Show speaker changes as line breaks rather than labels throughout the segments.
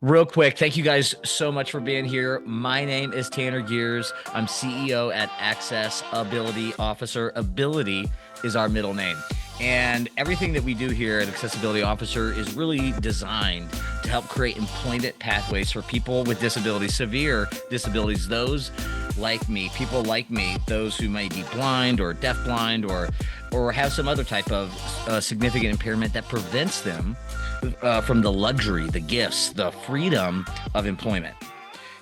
Real quick, thank you guys so much for being here. My name is Tanner Gears. I'm CEO at AccessAbility Officer. Ability is our middle name. And everything that we do here at Accessibility Officer is really designed to help create employment pathways for people with disabilities, severe disabilities, those like me, people like me, those who may be blind or deafblind or have some other type of significant impairment that prevents them from the luxury, the gifts, the freedom of employment.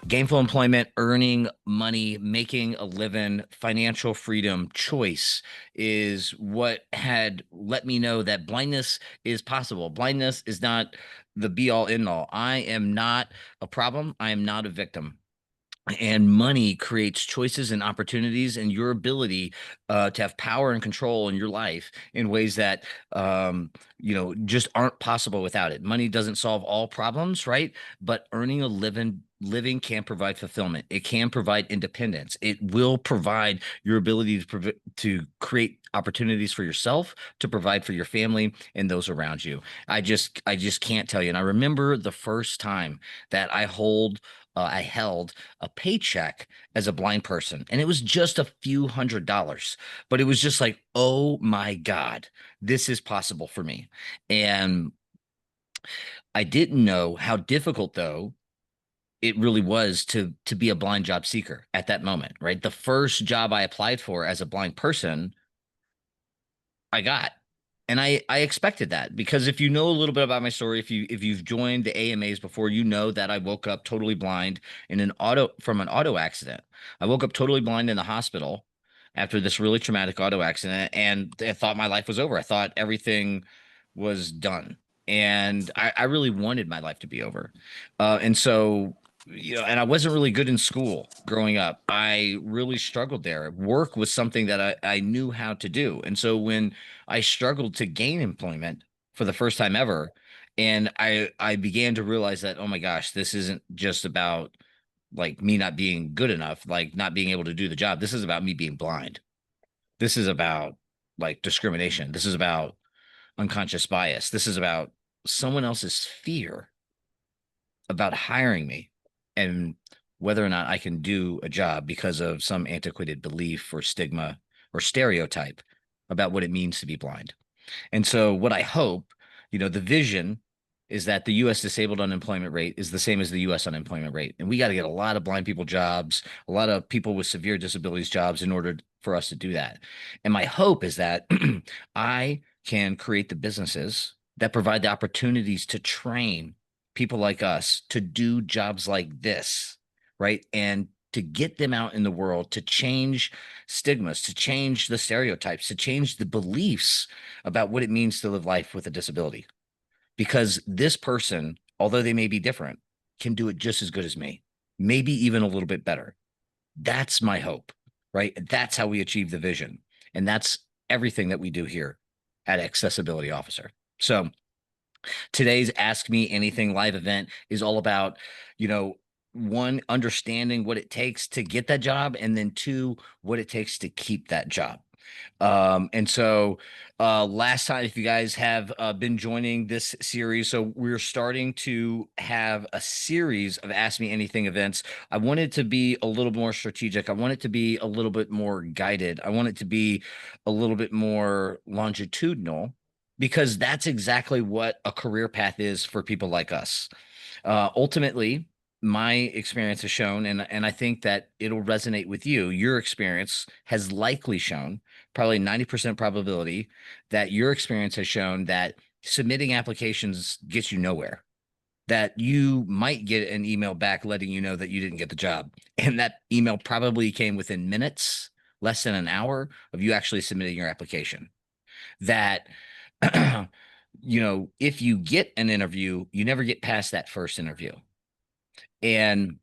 Gainful employment, earning money, making a living, financial freedom, choice is what had let me know that blindness is possible. Blindness is not the be all end all. I am not a problem. I am not a victim. And money creates choices and opportunities and your ability to have power and control in your life in ways that just aren't possible without it. Money doesn't solve all problems, right? But earning a living can provide fulfillment. It can provide independence. It will provide your ability to create opportunities for yourself, to provide for your family and those around you. I just can't tell you. And I remember the first time that I held a paycheck as a blind person, and it was just a few $100s, but it was just like, oh my God, this is possible for me. And I didn't know how difficult, though, it really was to be a blind job seeker at that moment, right? The first job I applied for as a blind person, I got. And I expected that because if you know a little bit about my story, if you've joined the AMAs before, you know that I woke up totally blind in an auto accident. I woke up totally blind in the hospital after this really traumatic auto accident, and I thought my life was over. I thought everything was done. And I really wanted my life to be over. And so, and I wasn't really good in school growing up. I really struggled there. Work was something that I knew how to do. And so when I struggled to gain employment for the first time ever, and I began to realize that, oh my gosh, this isn't just about like me not being good enough, like not being able to do the job. This is about me being blind. This is about like discrimination. This is about unconscious bias. This is about someone else's fear about hiring me and whether or not I can do a job because of some antiquated belief or stigma or stereotype about what it means to be blind. And so, what I hope, the vision is that the US disabled unemployment rate is the same as the US unemployment rate. And we got to get a lot of blind people jobs, a lot of people with severe disabilities jobs in order for us to do that. And my hope is that I can create the businesses that provide the opportunities to train people like us to do jobs like this, right? And to get them out in the world to change stigmas, to change the stereotypes, to change the beliefs about what it means to live life with a disability. Because this person, although they may be different, can do it just as good as me, maybe even a little bit better. That's my hope, right? That's how we achieve the vision. And that's everything that we do here at Accessibility Officer. So today's Ask Me Anything live event is all about, you know, one, understanding what it takes to get that job, and then two, what it takes to keep that job. And so last time, if you guys have been joining this series, so we're starting to have a series of Ask Me Anything events. I want it to be a little more strategic. I want it to be a little bit more guided. I want it to be a little bit more longitudinal because that's exactly what a career path is for people like us. Ultimately, my experience has shown, and I think that it'll resonate with you. Your experience has likely shown, probably 90% probability, that your experience has shown that submitting applications gets you nowhere. That you might get an email back letting you know that you didn't get the job. And that email probably came within minutes, less than an hour of you actually submitting your application. That if you get an interview, you never get past that first interview. And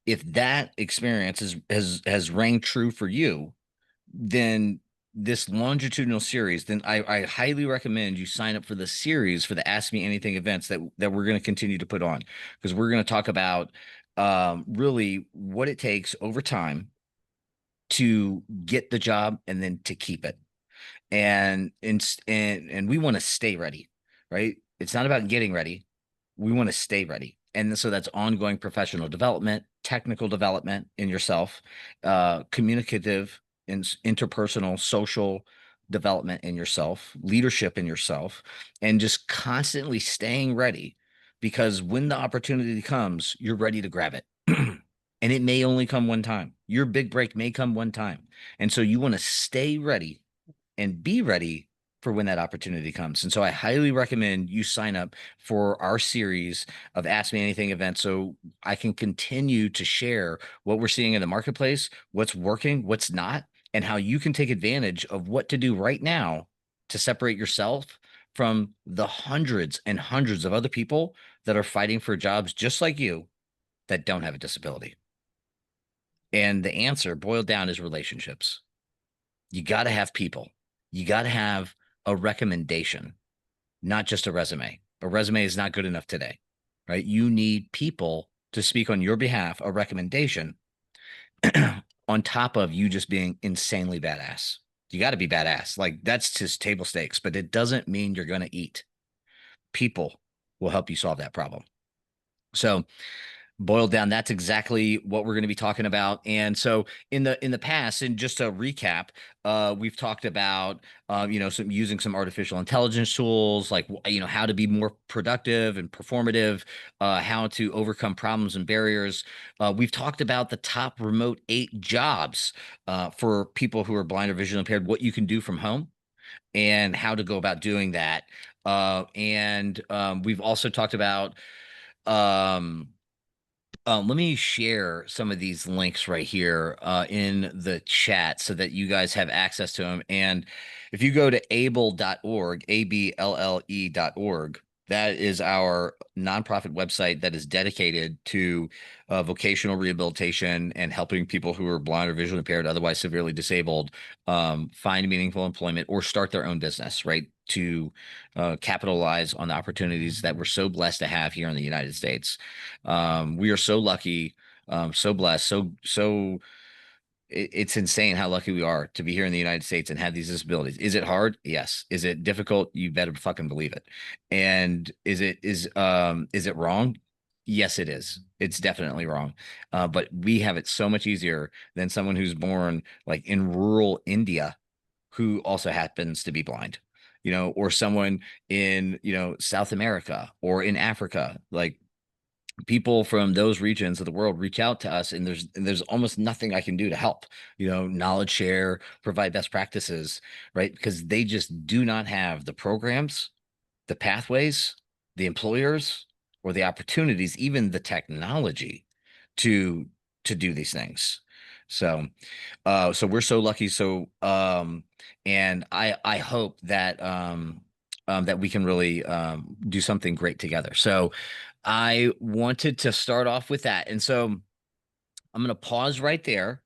if that experience has rang true for you, then this longitudinal series, then I highly recommend you sign up for the series for the Ask Me Anything events that we're going to continue to put on, because we're going to talk about really what it takes over time to get the job and then to keep it. And we want to stay ready, right? It's not about getting ready. we want to stay ready. And so that's ongoing professional development, technical development in yourself, communicative and interpersonal, social development in yourself, leadership in yourself, and just constantly staying ready because when the opportunity comes, you're ready to grab it. And it may only come one time. Your big break may come one time. And so you want to stay ready and be ready for when that opportunity comes. And so I highly recommend you sign up for our series of Ask Me Anything events so I can continue to share what we're seeing in the marketplace, what's working, what's not, and how you can take advantage of what to do right now to separate yourself from the hundreds and hundreds of other people that are fighting for jobs just like you that don't have a disability. And the answer boiled down is relationships. You got to have people. You got to have a recommendation, not just a resume. A resume is not good enough today, right? You need people to speak on your behalf, a recommendation on top of you just being insanely badass. You got to be badass. Like that's just table stakes, but it doesn't mean you're going to eat. People will help you solve that problem. So boiled down, that's exactly what we're going to be talking about. And so in the past, and just to recap, we've talked about some using some artificial intelligence tools, like how to be more productive and performative, how to overcome problems and barriers. We've talked about the top remote 8 jobs for people who are blind or visually impaired, what you can do from home and how to go about doing that. And we've also talked about um, let me share some of these links right here in the chat so that you guys have access to them. And if you go to able.org, able.org, that is our nonprofit website that is dedicated to vocational rehabilitation and helping people who are blind or visually impaired, otherwise severely disabled, find meaningful employment or start their own business, right? To capitalize on the opportunities that we're so blessed to have here in the United States. We are so lucky, so blessed, it's insane how lucky we are to be here in the United States and have these disabilities. Is it hard? Yes. Is it difficult? You better fucking believe it. And is it wrong? Yes, it is. It's definitely wrong. But we have it so much easier than someone who's born like in rural India who also happens to be blind, or someone in, South America or in Africa. Like people from those regions of the world reach out to us, and there's almost nothing I can do to help, knowledge share, provide best practices, right? Because they just do not have the programs, the pathways, the employers, or the opportunities, even the technology to do these things. So we're so lucky. And I hope that we can really do something great together. So I wanted to start off with that. And so I'm going to pause right there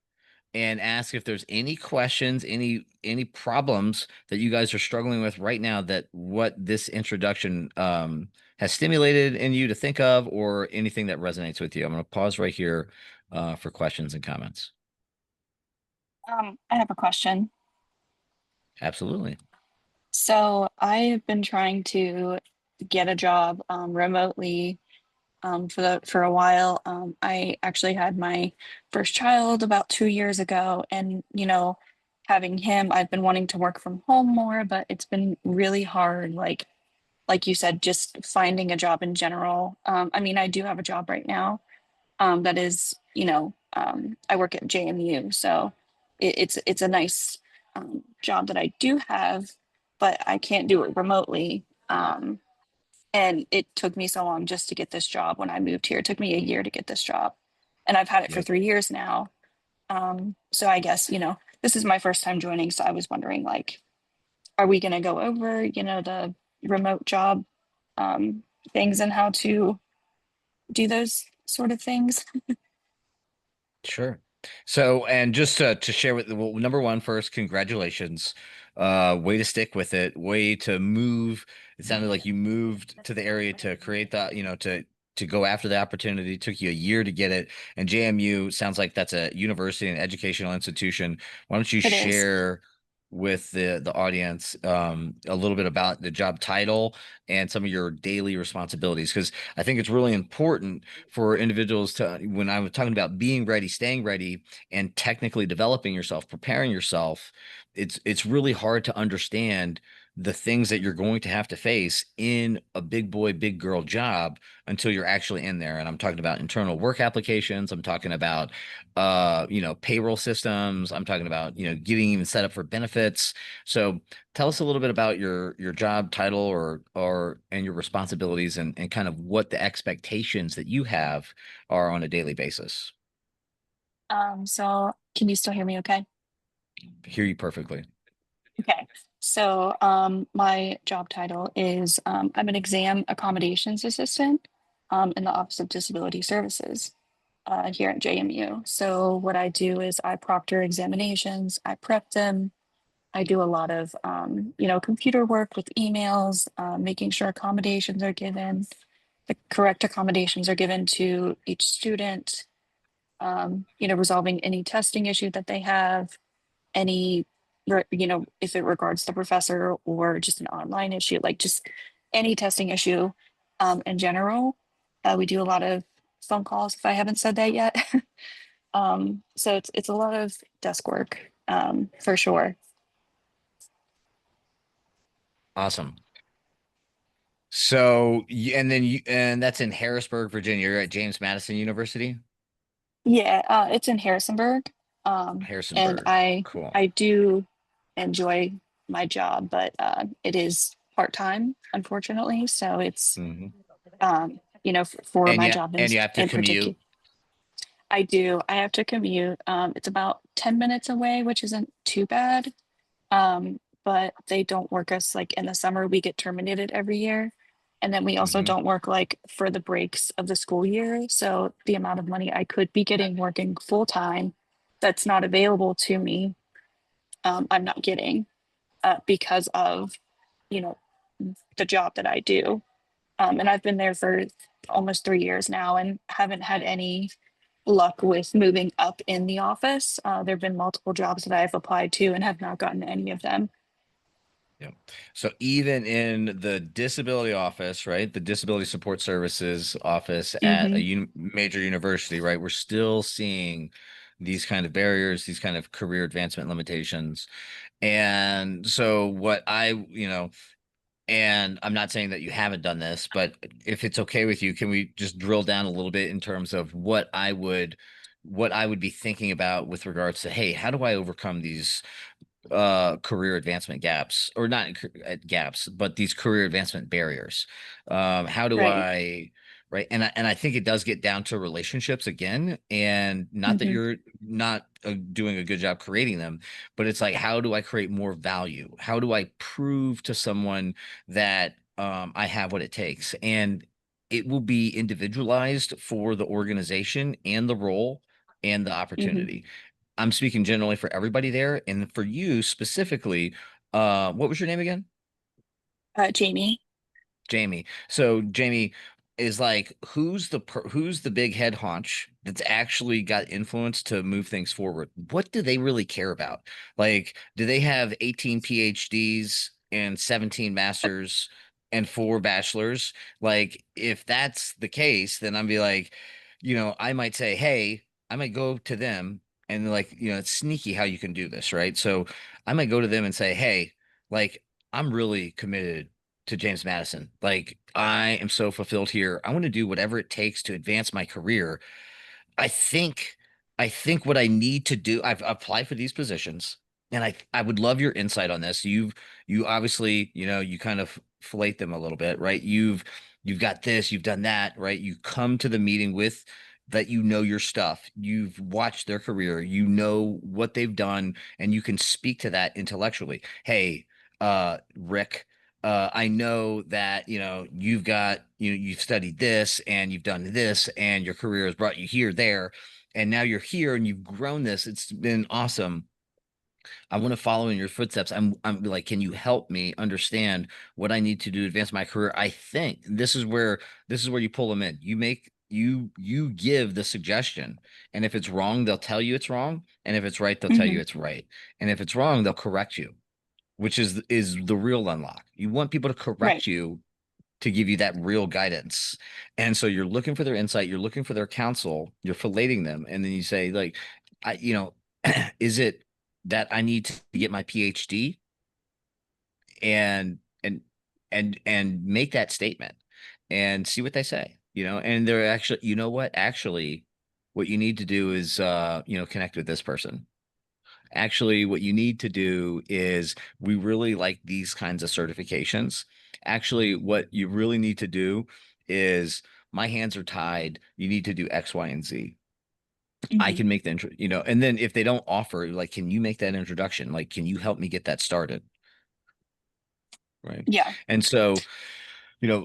and ask if there's any questions, any problems that you guys are struggling with right now that what this introduction has stimulated in you to think of, or anything that resonates with you. I'm going to pause right here for questions and comments.
I have a question.
Absolutely.
So I have been trying to get a job remotely for a while. I actually had my first child about 2 years ago, and having him, I've been wanting to work from home more, but it's been really hard. Like you said, just finding a job in general. I mean, I do have a job right now, that is, I work at JMU, so it's a nice job that I do have, but I can't do it remotely. And it took me so long just to get this job when I moved here. It took me a year to get this job, and I've had it for
Yep.
3 years now. So I guess this is my first time joining, so I was wondering, like, are we going to go over the remote job um, things and how to do those sort of things?
Sure. So, and just to share with, well, number one, first, congratulations. Way to stick with it. Way to move. It sounded like you moved to the area to create that, to go after the opportunity. It took you a year to get it. And JMU sounds like that's a university and educational institution. Why don't you
It is.
share? with the audience a little bit about the job title and some of your daily responsibilities, because I think it's really important for individuals to, when I was talking about being ready, staying ready, and technically developing yourself, preparing yourself, it's really hard to understand the things that you're going to have to face in a big boy, big girl job until you're actually in there. And I'm talking about internal work applications. I'm talking about payroll systems. I'm talking about, getting even set up for benefits. So tell us a little bit about your job title or and your responsibilities and kind of what the expectations that you have are on a daily basis.
So can you still hear me okay?
Hear you perfectly.
Okay. So my job title is I'm an exam accommodations assistant in the Office of Disability Services here at JMU. So what I do is I proctor examinations, I prep them, I do a lot of computer work with emails, making sure accommodations are given, the correct accommodations are given to each student, resolving any testing issue that they have, any, if it regards the professor or just an online issue, like just any testing issue in general. We do a lot of phone calls, if I haven't said that yet. So it's a lot of desk work for sure.
Awesome. So, and that's in Harrisburg, Virginia. You're at James Madison University,
Yeah, it's in Harrisonburg. And
Harrisonburg.
I
Cool.
I do enjoy my job, but it is part-time, unfortunately. So it's
Hmm.
for
And
my
you
job
and you have to
in
commute.
particular. I do. I have to commute. It's about 10 minutes away, which isn't too bad. But they don't work us like in the summer, we get terminated every year. And then we also
Hmm.
don't work like for the breaks of the school year. So the amount of money I could be getting working full time that's not available to me, I'm not getting because of, you know, the job that I do. And I've been there for almost 3 years now and haven't had any luck with moving up in the office. There have been multiple jobs that I've applied to and have not gotten any of them.
Yeah. So even in the disability office, right, the disability support services office at a
Hmm.
major university, right, we're still seeing these kind of barriers, these kind of career advancement limitations. And so and I'm not saying that you haven't done this, but if it's okay with you, can we just drill down a little bit in terms of what I would be thinking about with regards to, hey, how do I overcome these career advancement gaps, or not gaps, but these career advancement barriers? How do
Right.
I, right? And I think it does get down to relationships again, and not that
Hmm.
you're not doing a good job creating them, but it's like, how do I create more value? How do I prove to someone that I have what it takes? And it will be individualized for the organization and the role and the
Hmm.
opportunity. I'm speaking generally for everybody there, and for you specifically, what was your name again?
Jamie.
Jamie. So Jamie is like, who's the big head haunch that's actually got influence to move things forward? What do they really care about? Like, do they have 18 PhDs and 17 masters and 4 bachelors? Like, if that's the case, then I'd be like, I might say, hey, I might go to them, and like, it's sneaky how you can do this, right? So I might go to them and say, hey, like, I'm really committed to James Madison. Like, I am so fulfilled here. I want to do whatever it takes to advance my career. I think I think what I need to do, I've applied for these positions, and I would love your insight on this. You obviously, you kind of fillet them a little bit, right? You've got this, you've done that, right? You come to the meeting with that, your stuff. You've watched their career, you know what they've done, and you can speak to that intellectually. Hey, Rick, I know that you've studied this and you've done this and your career has brought you here, there, and now you're here and you've grown this. It's been awesome. I want to follow in your footsteps. I'm like, can you help me understand what I need to do to advance my career? I think this is where you pull them in. You give the suggestion, and if it's wrong, they'll tell you it's wrong, and if it's right, they'll tell you
Hmm.
it's right, and if it's wrong, they'll correct you. which is the real unlock. You want people to
Right.
correct you to give you that real guidance. And so you're looking for their insight, you're looking for their counsel, you're filleting them, and then you say, like, is it that I need to get my PhD and and make that statement and see what they say, and they're actually, what? Actually, what you need to do is connect with this person. Actually, what you need to do is we really like these kinds of certifications. Actually, what you really need to do is my hands are tied. You need to do X, Y, and Z. I
Hmm.
can make the intro, and then if they don't offer, like, can you make that introduction? Like, can you help me get that started? Right.
Yeah.
And so,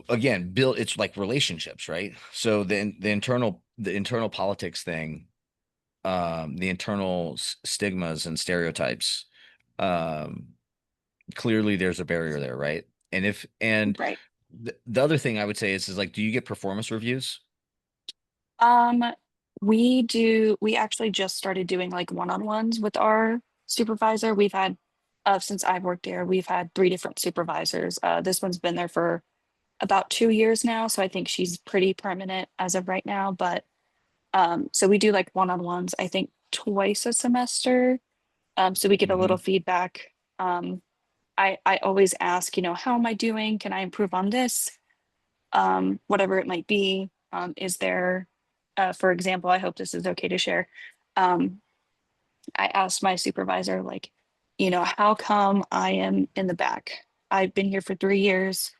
again, build it's like relationships, right? So the internal politics thing, the internal stigmas and stereotypes, um, clearly there's a barrier there, right? And
Right.
the other thing I would say is like, do you get performance reviews?
Um, we actually just started doing like one-on-ones with our supervisor. We've had, since I've worked there, we've had three different supervisors. This one's been there for about 2 years now, so I think she's pretty permanent as of right now. But so we do like one-on-ones, I think twice a semester. So we get a little
Hmm.
feedback. I always ask, how am I doing? Can I improve on this? Whatever it might be. Is there, for example, I hope this is okay to share. Um, I asked my supervisor, like, how come I am in the back? I've been here for 3 years.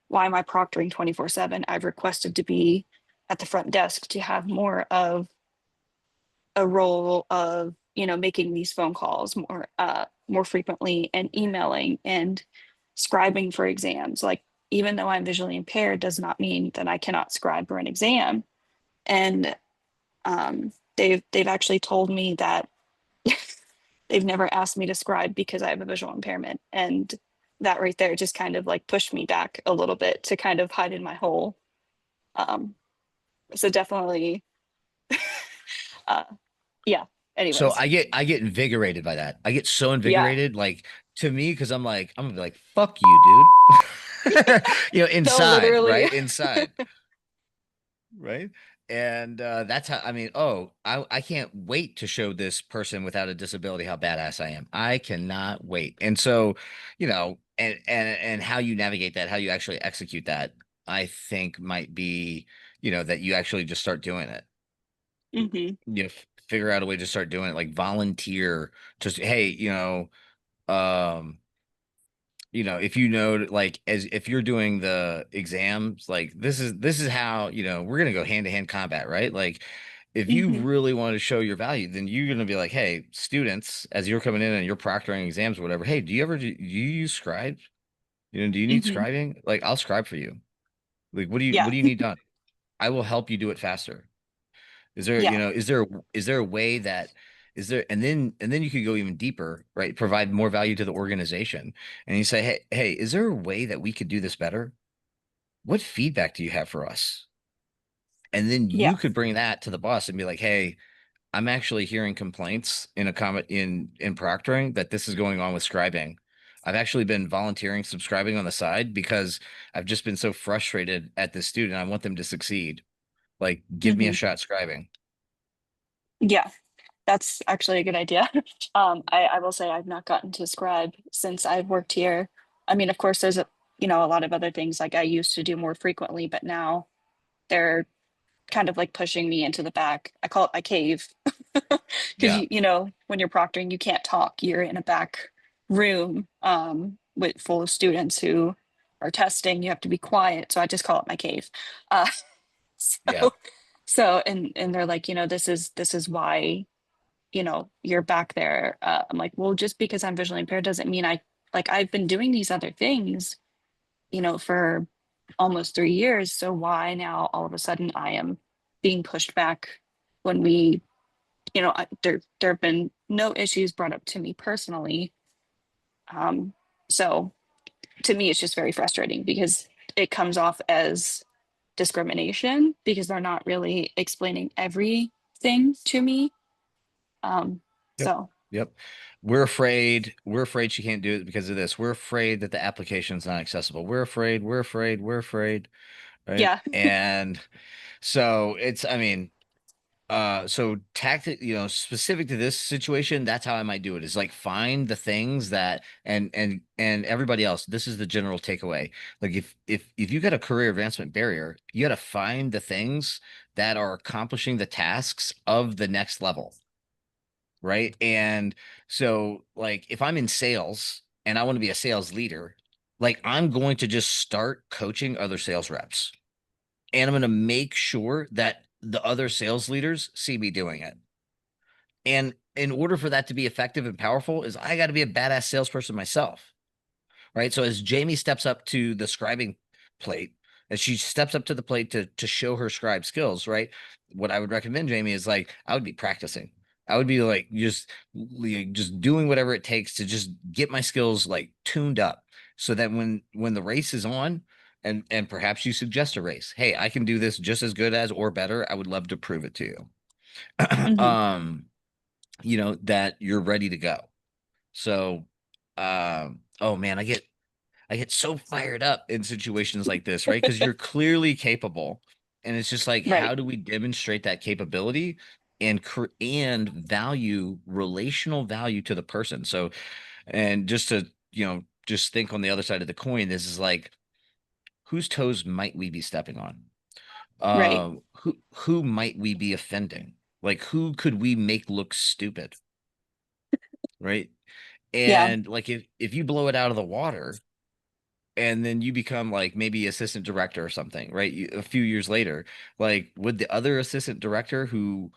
Why am I proctoring 24/7? I've requested to be at the front desk to have more of a role of, making these phone calls more frequently and emailing and scribing for exams. Like, even though I'm visually impaired does not mean that I cannot scribe for an exam. And they've actually told me that they've never asked me to scribe because I have a visual impairment. And that right there just kind of like pushed me back a little bit to kind of hide in my hole. Um, so definitely, uh, yeah.
So
Anyways,
I get invigorated by that. I get so
yeah.
invigorated, like, to me, because I'm gonna be like, fuck you, dude.
So
Inside,
literally,
right? Inside. Right. And that's how, I mean, I can't wait to show this person without a disability how badass I am. I cannot wait. And so, and how you navigate that, how you actually execute that, I think might be, that you actually just start doing it.
hmm.
Figure out a way to start doing it, like volunteer, just, hey, um if like, as if you're doing the exams, like, this is how, we're gonna go hand to hand combat, right? Like, if you
Hmm.
really want to show your value, then you're gonna be like, hey, students, as you're coming in and you're proctoring exams or whatever, hey, do you use scribes? Do you need
Hmm.
scribing? Like, I'll scribe for you. Like, what
Yeah.
do you need done? I will help you do it faster. Is there,
Yeah.
is there a way that is there, and then you could go even deeper, right? Provide more value to the organization. And you say, hey, is there a way that we could do this better? What feedback do you have for us? And then
Yeah.
you could bring that to the boss and be like, hey, I'm actually hearing complaints in a comment in proctoring that this is going on with scribing. I've actually been volunteering subscribing on the side because I've just been so frustrated at this student. I want them to succeed. Like, give me a
Hmm.
shot scribing.
Yeah. That's actually a good idea. I will say I've not gotten to scribe since I've worked here. I mean, of course, there's a lot of other things like I used to do more frequently, but now they're kind of like pushing me into the back. I call it my cave because
Yeah.
when you're proctoring, you can't talk. You're in a back room with full of students who are testing. You have to be quiet. So I just call it my cave. Uh,
Yeah.
so and they're like, this is why you're back there. I'm like, well, just because I'm visually impaired doesn't mean I've been doing these other things, for almost 3 years. So why now all of a sudden I am being pushed back when there have been no issues brought up to me personally. So to me, it's just very frustrating because it comes off as discrimination because they're not really explaining everything to me. Um,
Yep.
so.
Yep. We're afraid she can't do it because of this. We're afraid that the application's not accessible. We're afraid, right?
Yeah.
And so I mean, so tactic, specific to this situation, that's how I might do it, is like find the things that, and everybody else, this is the general takeaway. Like if you got a career advancement barrier, you got to find the things that are accomplishing the tasks of the next level, right? And so like if I'm in sales and I want to be a sales leader, like I'm going to just start coaching other sales reps, and I'm going to make sure that the other sales leaders see me doing it. And in order for that to be effective and powerful, is I got to be a badass salesperson myself, right? So as Jamie steps up to the scribing plate, as she steps up to the plate to show her scribe skills, right? What I would recommend, Jamie, is like I would be practicing. I would be like just doing whatever it takes to just get my skills like tuned up, so that when the race is on, and perhaps you suggest a race, hey, I can do this just as good as or better. I would love to prove it to you.
Hmm.
That you're ready to go. So, oh man, I get so fired up in situations like this, right? Because you're clearly capable. And it's just like,
Right.
how do we demonstrate that capability and value, relational value to the person? So, and just to, just think on the other side of the coin, this is like, whose toes might we be stepping on?
Right.
Who might we be offending? Like, who could we make look stupid, right?
Yeah.
And like, if you blow it out of the water, and then you become like maybe assistant director or something, right? A few years later, like would the other assistant director who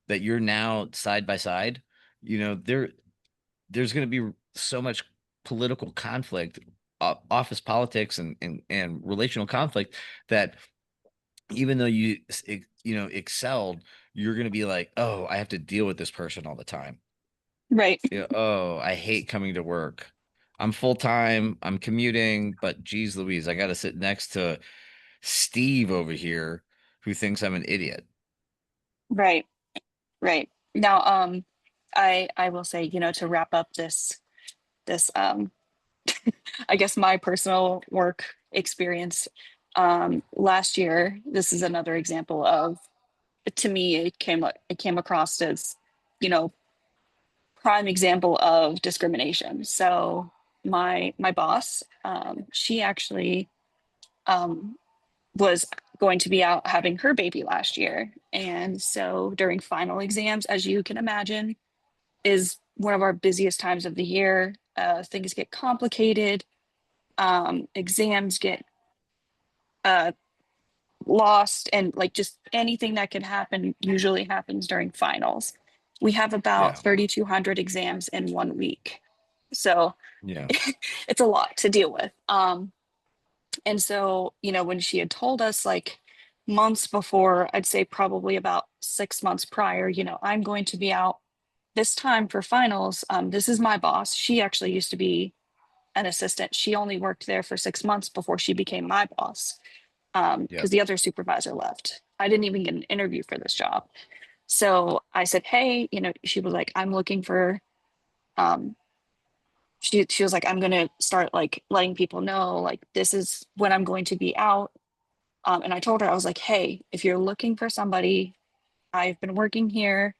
that you're now side by side, there's going to be so much political conflict, office politics, and relational conflict, that even though excelled, you're going to be like, oh, I have to deal with this person all the time.
Right.
Yeah. Oh, I hate coming to work. I'm full time. I'm commuting, but geez Louise, I got to sit next to Steve over here who thinks I'm an idiot.
Right. Right. Now, I will say, to wrap up this I guess my personal work experience, last year, this is another example of, to me, it came across as, you know, prime example of discrimination. So my boss, she actually um, was going to be out having her baby last year, and so during final exams, as you can imagine, is one of our busiest times of the year. Things get complicated. Exams get uh, lost, and like just anything that can happen usually happens during finals. We have about
Yeah.
3,200 exams in 1 week. So
Yeah.
it's a lot to deal with. And so, when she had told us, like, months before, I'd say probably about 6 months prior, I'm going to be out this time for finals. This is my boss. She actually used to be an assistant. She only worked there for 6 months before she became my boss, because
Yep.
the other supervisor left. I didn't even get an interview for this job. So I said, hey, she was like, I'm looking for, um, she was like, I'm going to start like letting people know, like, this is when I'm going to be out. And I told her, I was like, hey, if you're looking for somebody, I've been working here,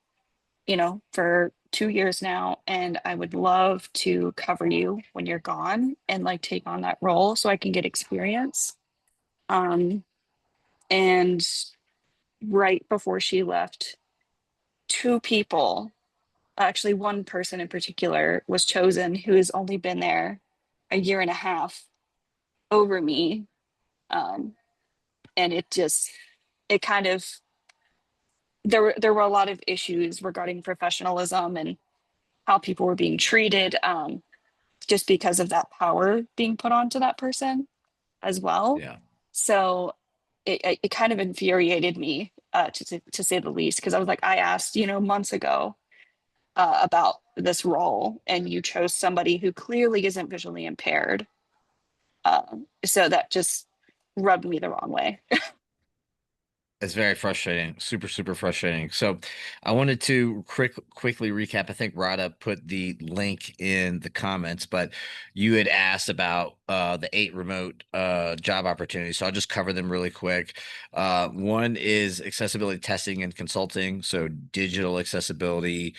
for 2 years now, and I would love to cover you when you're gone and like take on that role so I can get experience. Um, and right before she left, two people, actually, one person in particular, was chosen who has only been there a year and a half over me. Um, and it kind of, there were a lot of issues regarding professionalism and how people were being treated, just because of that power being put onto that person as well.
Yeah.
So it kind of infuriated me, to say the least, because I was like, I asked, months ago, about this role, and you chose somebody who clearly isn't visually impaired. So that just rubbed me the wrong way.
It's very frustrating, super, super frustrating. So I wanted to quickly recap. I think Rada put the link in the comments, but you had asked about the 8 remote job opportunities. So I'll just cover them really quick. One is accessibility testing and consulting, so digital accessibility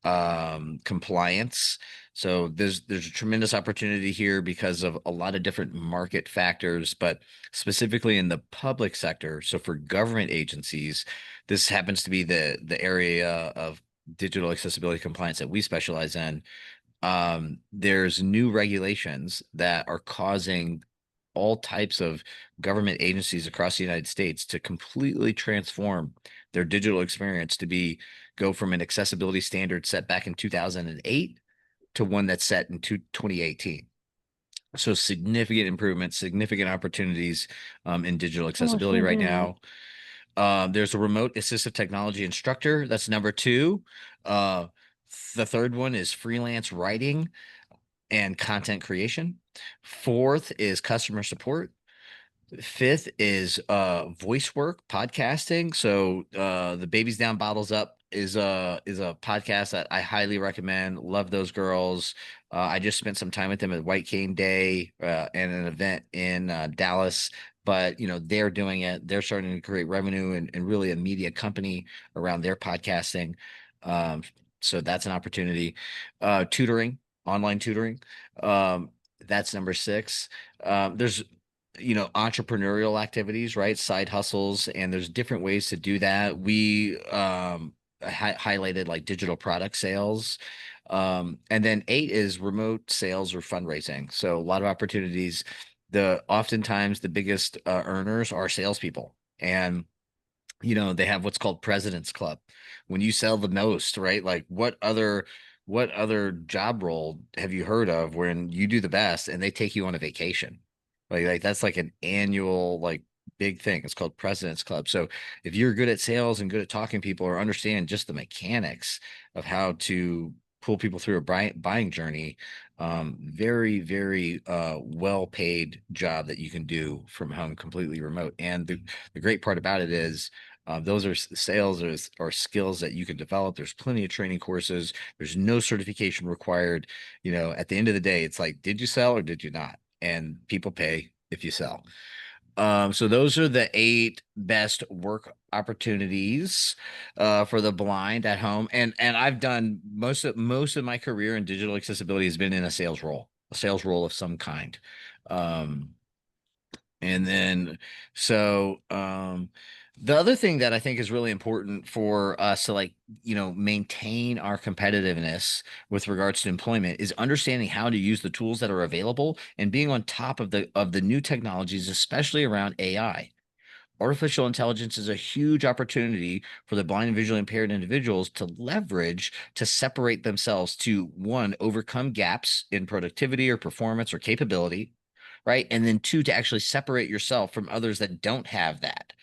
compliance. So there's a tremendous opportunity here because of a lot of different market factors, but specifically in the public sector. So for government agencies, this happens to be the area of digital accessibility compliance that we specialize in. There's new regulations that are causing all types of government agencies across the United States to completely transform their digital experience to be go from an accessibility standard set back in 2008 to one that's set in 2018. So significant improvements, significant opportunities in digital accessibility right
Mhm.
now. There's a remote assistive technology instructor. That's number two. Uh, the third one is freelance writing and content creation. Fourth is customer support. Fifth is voice work, podcasting. So the Babies Down Bottles Up is a podcast that I highly recommend. Love those girls. I just spent some time with them at White Cane Day and an event in Dallas. But you know, they're doing it. They're starting to create revenue and really a media company around their podcasting. Um, so that's an opportunity. Tutoring, online tutoring. Um, that's number six. There's entrepreneurial activities, right? Side hustles, and there's different ways to do that. We highlighted like digital product sales. And then 8 is remote sales or fundraising. So a lot of opportunities. The oftentimes the biggest earners are salespeople. And they have what's called President's Club. When you sell the most, right? Like what other job role have you heard of when you do the best and they take you on a vacation? Like that's like an annual like big thing. It's called President's Club. So if you're good at sales and good at talking to people or understand just the mechanics of how to pull people through a buying journey, very, very well paid job that you can do from home completely remote. And the great part about it is those are sales are skills that you can develop. There's plenty of training courses. There's no certification required. At the end of the day, it's like, did you sell or did you not? And people pay if you sell. So those are the 8 best work opportunities for the blind at home. And I've done most of my career in digital accessibility has been in a sales role of some kind. Um, and then, so the other thing that I think is really important for us to maintain our competitiveness with regards to employment is understanding how to use the tools that are available and being on top of the new technologies, especially around AI. Artificial intelligence is a huge opportunity for the blind and visually impaired individuals to leverage to separate themselves to one, overcome gaps in productivity or performance or capability, right? And then two, to actually separate yourself from others that don't have that,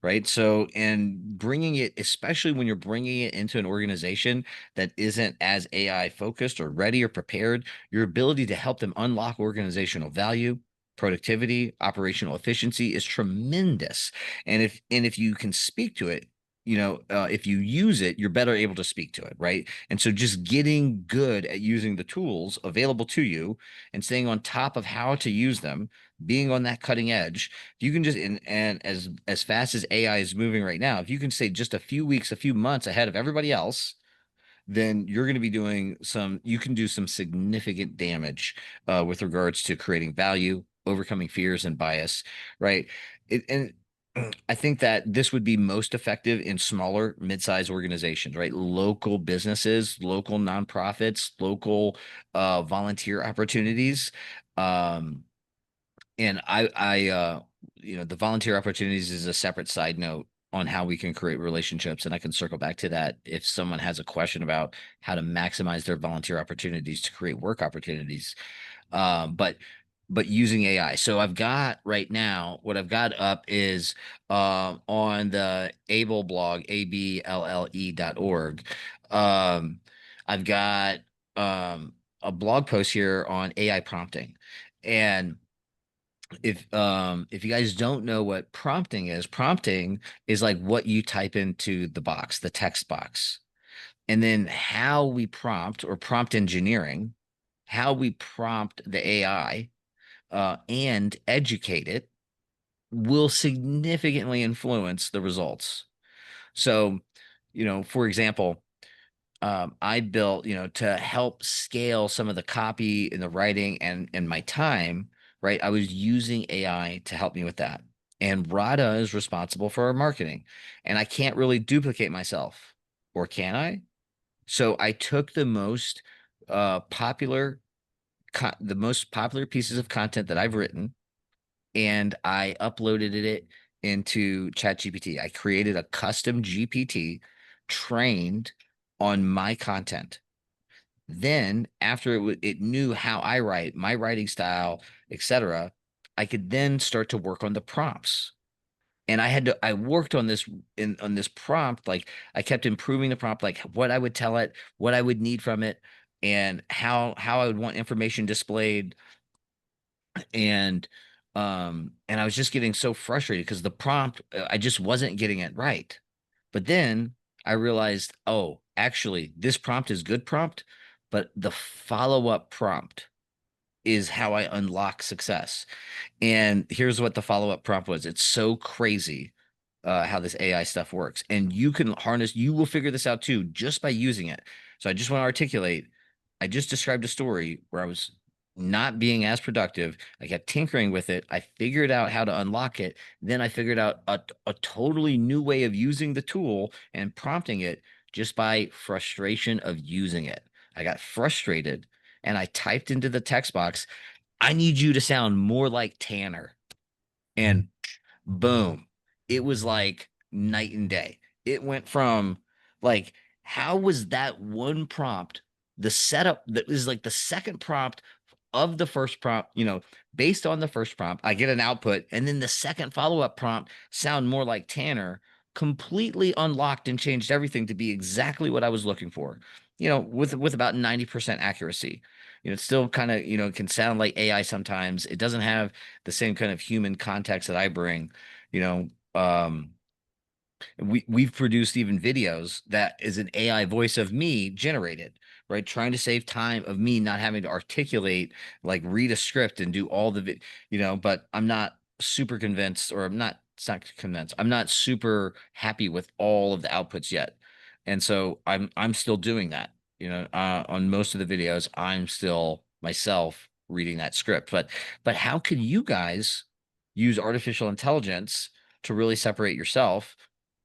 right? So, and bringing it, especially when you're bringing it into an organization that isn't as AI focused or ready or prepared, your ability to help them unlock organizational value, productivity, operational efficiency is tremendous. And if you can speak to it, if you use it, you're better able to speak to it, right? And so just getting good at using the tools available to you and staying on top of how to use them, being on that cutting edge, you can just and as fast as AI is moving right now, if you can stay just a few weeks, a few months ahead of everybody else, then you're going to be you can do some significant damage with regards to creating value, overcoming fears and bias, right? And I think that this would be most effective in smaller, mid-sized organizations, right? Local businesses, local nonprofits, local volunteer opportunities. Um, and the volunteer opportunities is a separate side note on how we can create relationships. And I can circle back to that if someone has a question about how to maximize their volunteer opportunities to create work opportunities. But using AI. So I've got right now, what I've got up is on the Able blog, able.org. I've got a blog post here on AI prompting. And if you guys don't know what prompting is like what you type into the box, the text box. And then how we prompt, or prompt engineering, how we prompt the AI and educate it will significantly influence the results. So, for example, I built, to help scale some of the copy and the writing and my time, right? I was using AI to help me with that. And Rada is responsible for our marketing. And I can't really duplicate myself, or can I? So I took the most popular pieces of content that I've written, and I uploaded it into ChatGPT. I created a custom GPT trained on my content. Then, after it knew how I write, my writing style, etc., I could then start to work on the prompts. And I worked on this prompt, like I kept improving the prompt, like what I would tell it, what I would need from it, and how I would want information displayed. And I was just getting so frustrated because the prompt, I just wasn't getting it right. But then I realized, oh, actually, this prompt is good prompt, but the follow-up prompt is how I unlock success. And here's what the follow-up prompt was. It's so crazy how this AI stuff works. And you will figure this out too, just by using it. So I just want to articulate, I just described a story where I was not being as productive. I kept tinkering with it. I figured out how to unlock it. Then I figured out a totally new way of using the tool and prompting it just by frustration of using it. I got frustrated and I typed into the text box, I need you to sound more like Tanner. And boom, it was like night and day. It went from, like, how was that one prompt, the setup that is like the second prompt of the first prompt, based on the first prompt, I get an output, and then the second follow-up prompt sound more like Tanner, completely unlocked and changed everything to be exactly what I was looking for, with about 90% accuracy. It still kind of, can sound like AI sometimes. It doesn't have the same kind of human context that I bring, you know. We've produced even videos that is an AI voice of me generated, right? Trying to save time of me not having to articulate, like read a script and do all but I'm not super convinced, or it's not convinced. I'm not super happy with all of the outputs yet. And so I'm still doing that. On most of the videos, I'm still myself reading that script. But how can you guys use artificial intelligence to really separate yourself,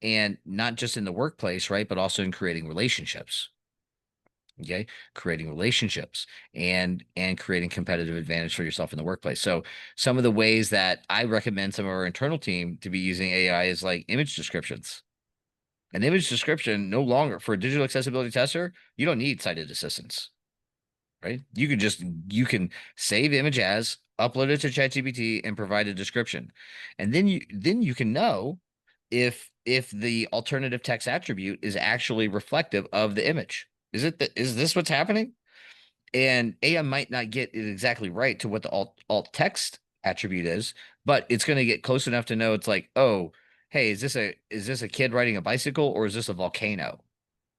and not just in the workplace, right? But also in creating relationships. Okay. Creating relationships and creating competitive advantage for yourself in the workplace. So some of the ways that I recommend some of our internal team to be using AI is like image descriptions. An image description, no longer for a digital accessibility tester, you don't need cited assistance, right? You can save image as, upload it to ChatGPT, and provide a description. And then you can know if the alternative text attribute is actually reflective of the image. Is this what's happening? And AI might not get it exactly right to what the alt text attribute is, but it's going to get close enough to know it's like, oh, hey, is this a kid riding a bicycle, or is this a volcano?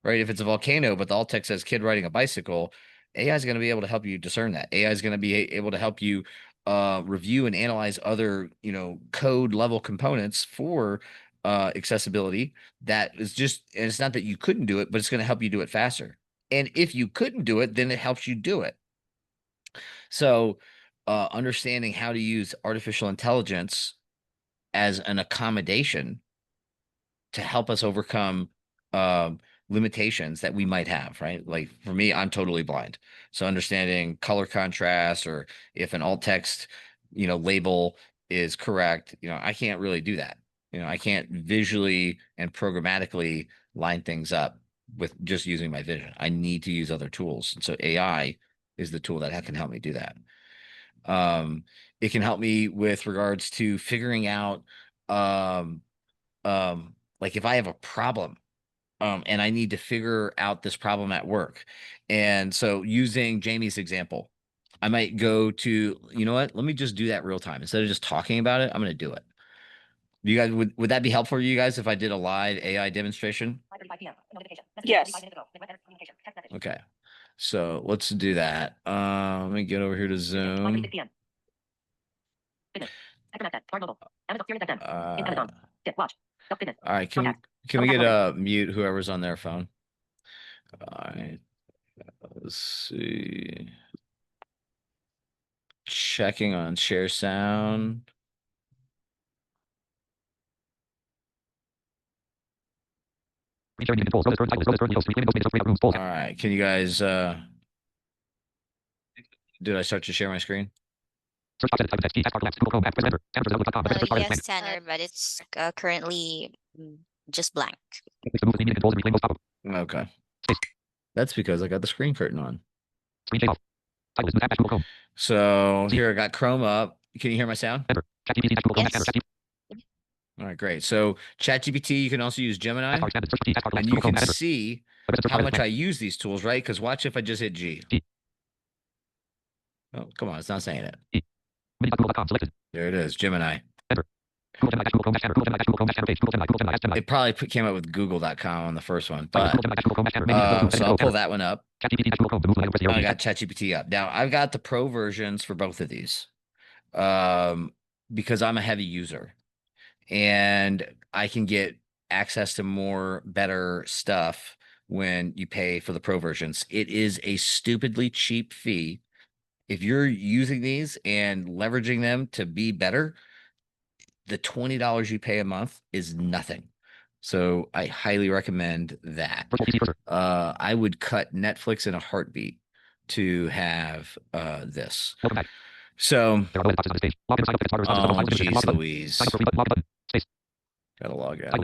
Right? If it's a volcano, but the alt text says kid riding a bicycle, AI is going to be able to help you discern that. AI is going to be able to help you review and analyze other, code level components for accessibility. That is just, and it's not that you couldn't do it, but it's going to help you do it faster. And if you couldn't do it, then it helps you do it. So, understanding how to use artificial intelligence as an accommodation to help us overcome limitations that we might have, right? Like for me, I'm totally blind. So understanding color contrast, or if an alt text, label is correct, I can't really do that. I can't visually and programmatically line things up with just using my vision. I need to use other tools. And so AI is the tool that can help me do that. Um, it can help me with regards to figuring out um, like if I have a problem, and I need to figure out this problem at work. And so using Jamie's example, I might go to, you know what? Let me just do that real time. Instead of just talking about it, I'm going to do it. You guys, would that be helpful for you guys if I did a live AI demonstration?
Yes.
Okay. So let's do that. Let me get over here to Zoom. All right. Can we get mute whoever's on their phone? All right. Let's see. Checking on share sound. All right. Can you guys did I start to share my screen?
Yes, Tanner, but it's currently just blank.
Okay. That's because I got the screen curtain on. So here I got Chrome up. Can you hear my sound?
Yes.
All right, great. So ChatGPT, you can also use Gemini, and you can see how much I use these tools, right? Because watch if I just hit G. Oh, come on, it's not saying it. There it is, Gemini. It probably came up with google.com on the first one, but so I'll pull that one up. I got ChatGPT up. Now I've got the pro versions for both of these because I'm a heavy user and I can get access to more better stuff when you pay for the pro versions. It is a stupidly cheap fee. If you're using these and leveraging them to be better, the $20 you pay a month is nothing. So I highly recommend that. I would cut Netflix in a heartbeat to have this. So, oh, geez, Louise. Gotta log out.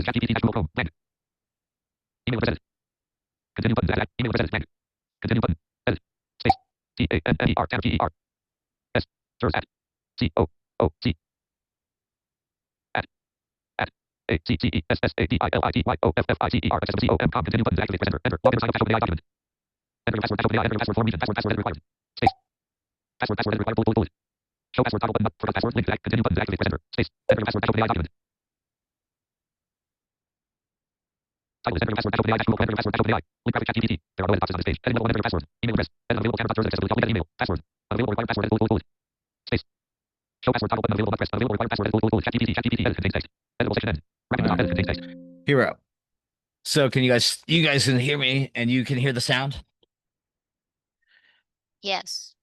Hero. So can you guys can hear me and you can hear the sound?
Yes.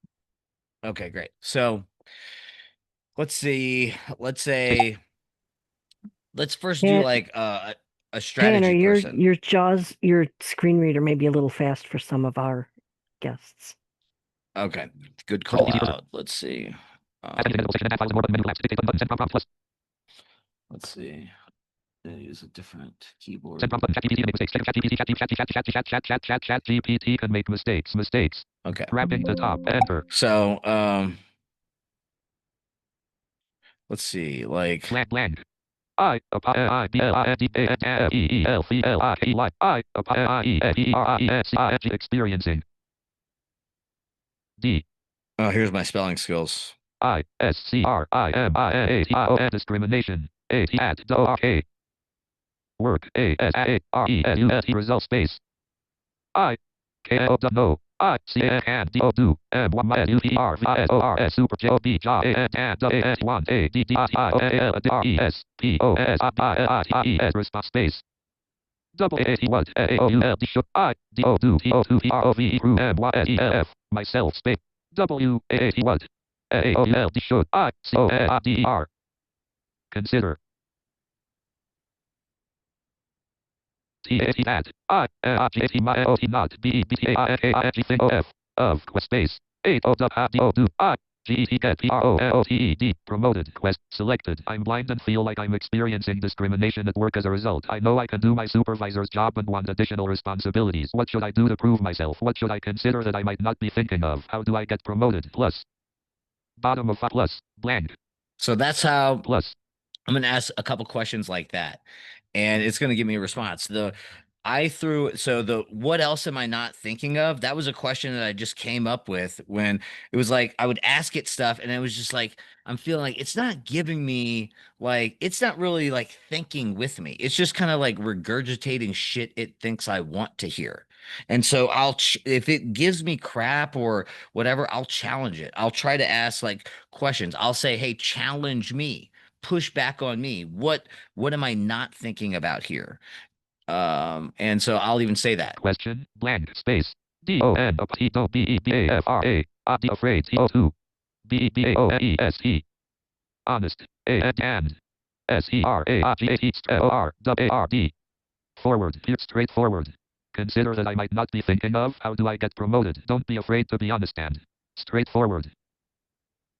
Okay, great. So let's see. Let's first do
Tan-
like a
Tanner,
strategy person.
your screen reader may be a little fast for some of our guests.
Okay, good call out. Let's see. Let's see. Use a different keyboard.
ChatGPT can make mistakes.
Okay.
Grabbing the top, enter.
So let's see. Like
Blank. Experiencing. D.
oh, here's my spelling skills.
Discrimination. Work. Result space. No. And do super job response space double what should myself space what should consider that not b of space 8 promoted quest selected. I'm blind and feel like I'm experiencing discrimination at work as a result. I know I can do my supervisor's job and want additional responsibilities. What should I do to prove myself? What should I consider that I might not be thinking of? How do I get promoted? Plus. Bottom of plus. Blank.
So that's how
Plus.
I'm gonna ask a couple questions like that, and it's gonna give me a response. I threw so the what else am I not thinking of? That was a question that I just came up with when it was like I would ask it stuff and it was just like I'm feeling like it's not giving me like it's not really like thinking with me. It's just kind of like regurgitating shit it thinks I want to hear. And so if it gives me crap or whatever, I'll challenge it. I'll try to ask like questions. I'll say, "Hey, challenge me. Push back on me. What am I not thinking about here?" And so I'll even say that.
Question blank space DONPTOBEBAFRA afraid CO2 BEBAONEST honest and SERAGATORWARD forward here straightforward. Consider that I might not be thinking of how do I get promoted. Don't be afraid to be honest and straightforward.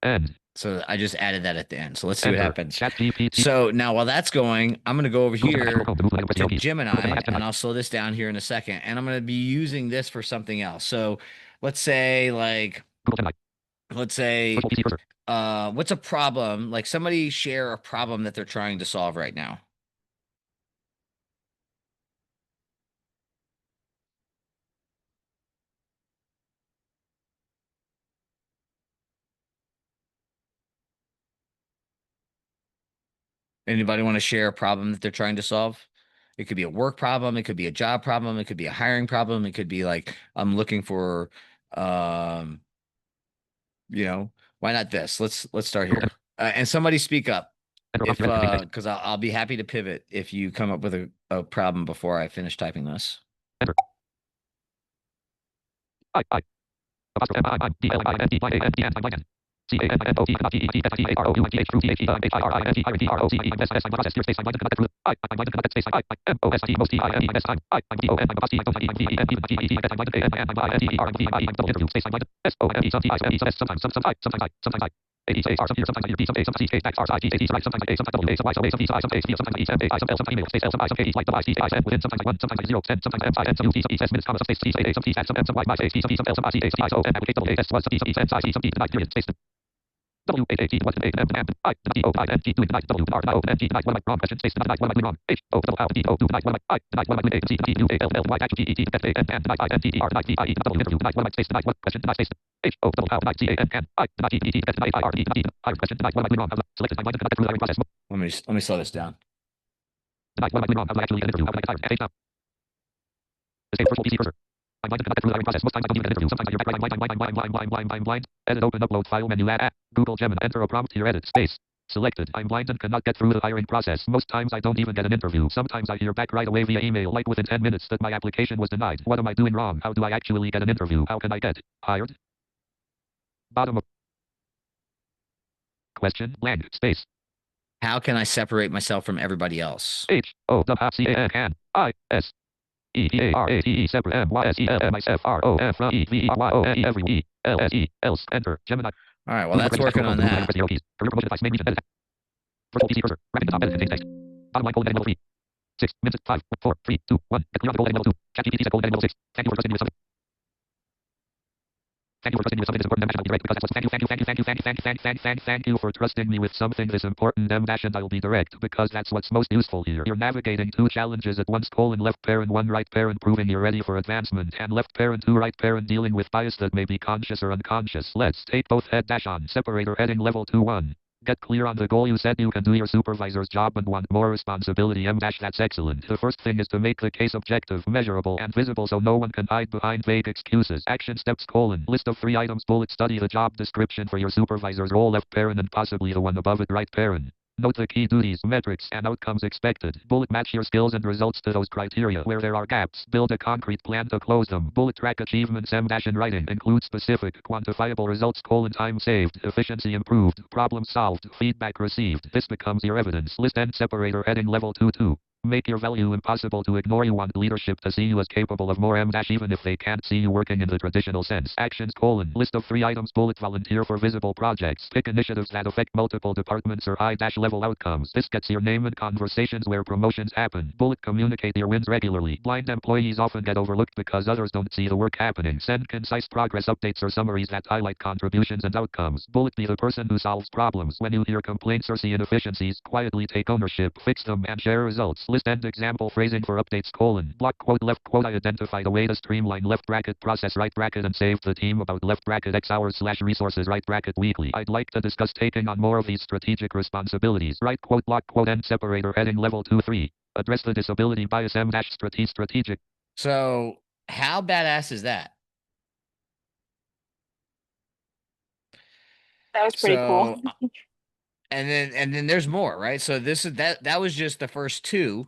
End.
So I just added that at the end. So let's see what
Enter.
happens.
ChatGPT.
So now while that's going, I'm going to go over here to Gemini, and I'll slow this down here in a second. And I'm going to be using this for something else. So let's say like,
Google Gemini.
let's say,
Virtual PC cursor.
what's a problem? Like somebody share a problem that they're trying to solve right now. Anybody want to share a problem that they're trying to solve? It could be a work problem, it could be a job problem, it could be a hiring problem, it could be like I'm looking for um why not this? Let's start here. And somebody speak up if because I'll be happy to pivot if you come up with a problem before I finish typing this.
Enter. I.
Let me slow this down.
I'm blind and cannot get through the hiring process. Most times I don't even get an interview. Sometimes I hear blind. Edit, open, upload file menu, add. Google Gemini. Enter a prompt here, edit, space. Selected. I'm blind and cannot get through the hiring process. Most times I don't even get an interview. Sometimes I hear back right away via email, like within 10 minutes, that my application was denied. What am I doing wrong? How do I actually get an interview? How can I get hired? Bottom of question, blank, space.
How can I separate myself from everybody else?
HOWCAN EPARATE separate MYSELMISFROFREVERYONE every ELSE else enter Gemini.
All right, well that's working on that.
Career promotion advice main region edit. Virtual PC cursor. Wrapping the top edit contains text. Bottom line golden edit level 3. 6 minutes 5 4 3 2 1. Get clear on the golden edit level 2. ChatGPT set golden edit level 6. Thank you for trusting me with something. Thank you for trusting me with something this important. I'll be direct because that's what's thank you for trusting me with something this important. And I'll be direct because that's what's most useful here. You're navigating two challenges at once: left parent 1 right parent proving you're ready for advancement, and left parent 2 right parent dealing with bias that may be conscious or unconscious. Let's take both head dash on separator heading level 2-1. Get clear on the goal. You said you can do your supervisor's job and want more responsibility. That's excellent. The first thing is to make the case objective, measurable, and visible so no one can hide behind vague excuses. Action steps: list of 3 items, bullet, study the job description for your supervisor's role, left parent, and possibly the one above it, right parent. Note the key duties, metrics, and outcomes expected. Bullet, match your skills and results to those criteria. Where there are gaps, build a concrete plan to close them. Bullet, track achievements. In writing, include specific, quantifiable results: time saved, efficiency improved, problem solved, feedback received. This becomes your evidence. List and separator heading level 2-2. Make your value impossible to ignore. You want leadership to see you as capable of more even if they can't see you working in the traditional sense. Actions: list of 3 items, bullet, volunteer for visible projects. Pick initiatives that affect multiple departments or high-level outcomes. This gets your name in conversations where promotions happen. Bullet, communicate your wins regularly. Blind employees often get overlooked because others don't see the work happening. Send concise progress updates or summaries that highlight contributions and outcomes. Bullet, be the person who solves problems. When you hear complaints or see inefficiencies, quietly take ownership, fix them, and share results. List end example phrasing for updates colon. Block quote left quote. I identified a way to streamline left bracket process right bracket and save the team about left bracket X hours / resources right bracket weekly. I'd like to discuss taking on more of these strategic responsibilities. Right quote block quote end separator heading level 2-3. Address the disability bias strategic.
So how badass is that?
That was pretty cool.
So and then there's more, right? So this is that was just the first 2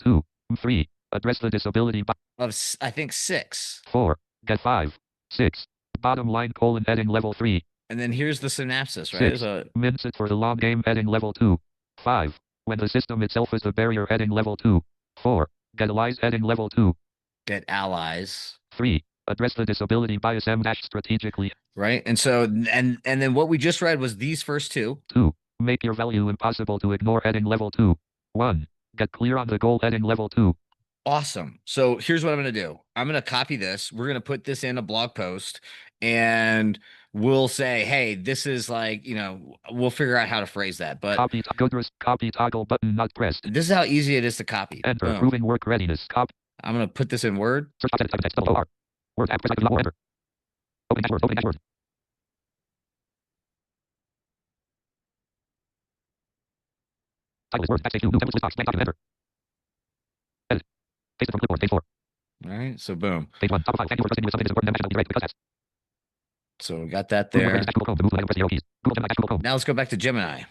3. Address the disability
of I think 6.
4. Get 5. 6. Bottom line colon heading level 3.
And then here's the synopsis, right?
6. Mince it for the long game heading level 2. 5. When the system itself is the barrier heading level 2. 4. Get allies heading level 2.
Get allies.
3. Address the disability bias strategically.
Right. And so and then what we just read was these first 2.
2. Make your value impossible to ignore heading level 2. 1. Get clear on the goal heading level 2.
Awesome. So here's what I'm going to do. I'm going to copy this. We're going to put this in a blog post and we'll say, hey, this is like, we'll figure out how to phrase that. But
copy toggle button not pressed.
This is how easy it is to copy.
Enter. Proving work readiness. Copy.
I'm going to put this in Word.
Search type text O-R. Word app. Enter. Open dashboard. Open dashboard. Title is Word. Backspace 2. New templates list box. Blank document. Enter. Edit. Paste it from clipboard. Page 4.
All right. So boom.
Page 1. Top of 5. Thank you for trusting me with something as important as right because that's.
So we got that there.
Google Chrome. Press the arrow keys. Google Gemini. Google Chrome.
Now let's go back to Gemini.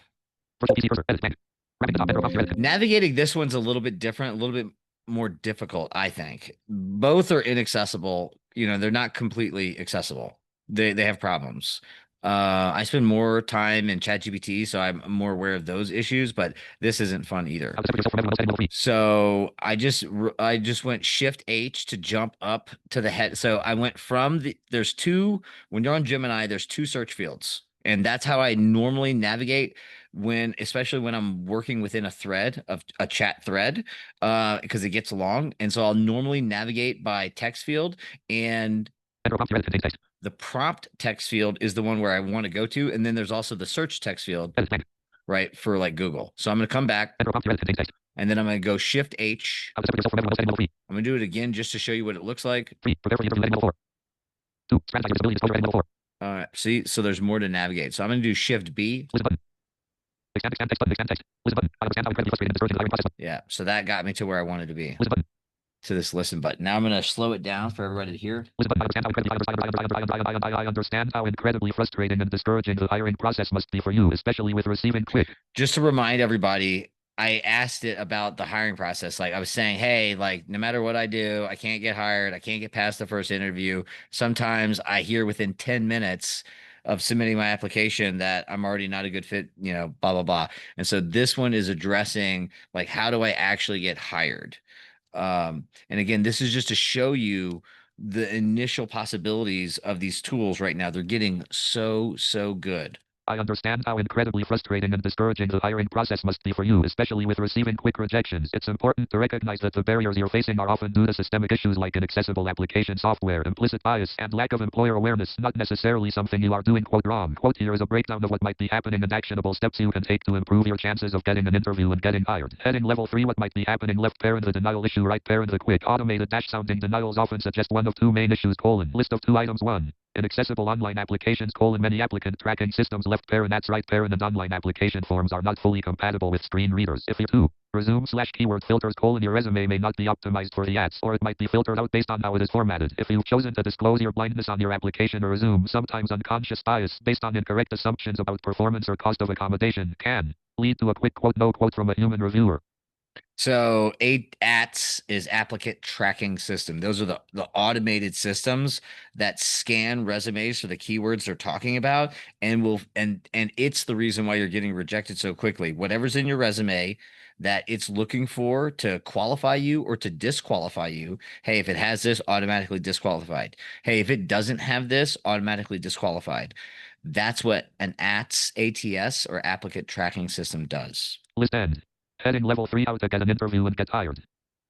Virtual PC cursor. Edit. Blank. Wrapping the top. Enter. Edit.
Navigating this one's a little bit different, a little bit more difficult, I think. Both are inaccessible. They're not completely accessible. They have problems. I spend more time in ChatGPT, so I'm more aware of those issues, but this isn't fun either. So I just went Shift H to jump up to the head. So I went from when you're on Gemini, there's 2 search fields. And that's how I normally navigate especially when I'm working within a thread of a chat thread, because it gets long. And so I'll normally navigate by text field, and the prompt text field is the one where I want to go to. And then there's also the search text field, right, for like Google. So I'm going to come back and then I'm going to go Shift H. I'm going to do it again just to show you what it looks like. See, so there's more to navigate. So I'm going to do Shift B. Yeah, so that got me to where I wanted to be. To this listen button. Now I'm going to slow it down for everybody to hear.
I understand how incredibly frustrating and discouraging the hiring process must be for you, especially with receiving quick.
Just to remind everybody, I asked it about the hiring process. Like I was saying, hey, like no matter what I do, I can't get hired. I can't get past the first interview. Sometimes I hear within 10 minutes of submitting my application that I'm already not a good fit, blah, blah, blah. And so this one is addressing like, how do I actually get hired? And again, this is just to show you the initial possibilities of these tools right now. They're getting so good.
I understand how incredibly frustrating and discouraging the hiring process must be for you, especially with receiving quick rejections. It's important to recognize that the barriers you're facing are often due to systemic issues like inaccessible application software, implicit bias, and lack of employer awareness, not necessarily something you are doing wrong. Here is a breakdown of what might be happening and actionable steps you can take to improve your chances of getting an interview and getting hired. Heading level 3, what might be happening. Left parent the denial issue, right parent the quick automated dash sounding denials often suggest one of 2 main issues. List of 2 items. 1. Inaccessible online applications. Many applicant tracking systems. Left parent that's right parent and online application forms are not fully compatible with screen readers. If you 2. Resume/keyword filters. Your resume may not be optimized for the ads, or it might be filtered out based on how it is formatted. If you've chosen to disclose your blindness on your application or resume, sometimes unconscious bias based on incorrect assumptions about performance or cost of accommodation can lead to a quick quote no quote from a human reviewer.
So ATS is applicant tracking system. Those are the automated systems that scan resumes for the keywords they're talking about, and it's the reason why you're getting rejected so quickly. Whatever's in your resume that it's looking for to qualify you or to disqualify you. Hey, if it has this, automatically disqualified. Hey, if it doesn't have this, automatically disqualified. That's what an ATS or applicant tracking system does.
List end. Heading level 3, how to get an interview and get hired.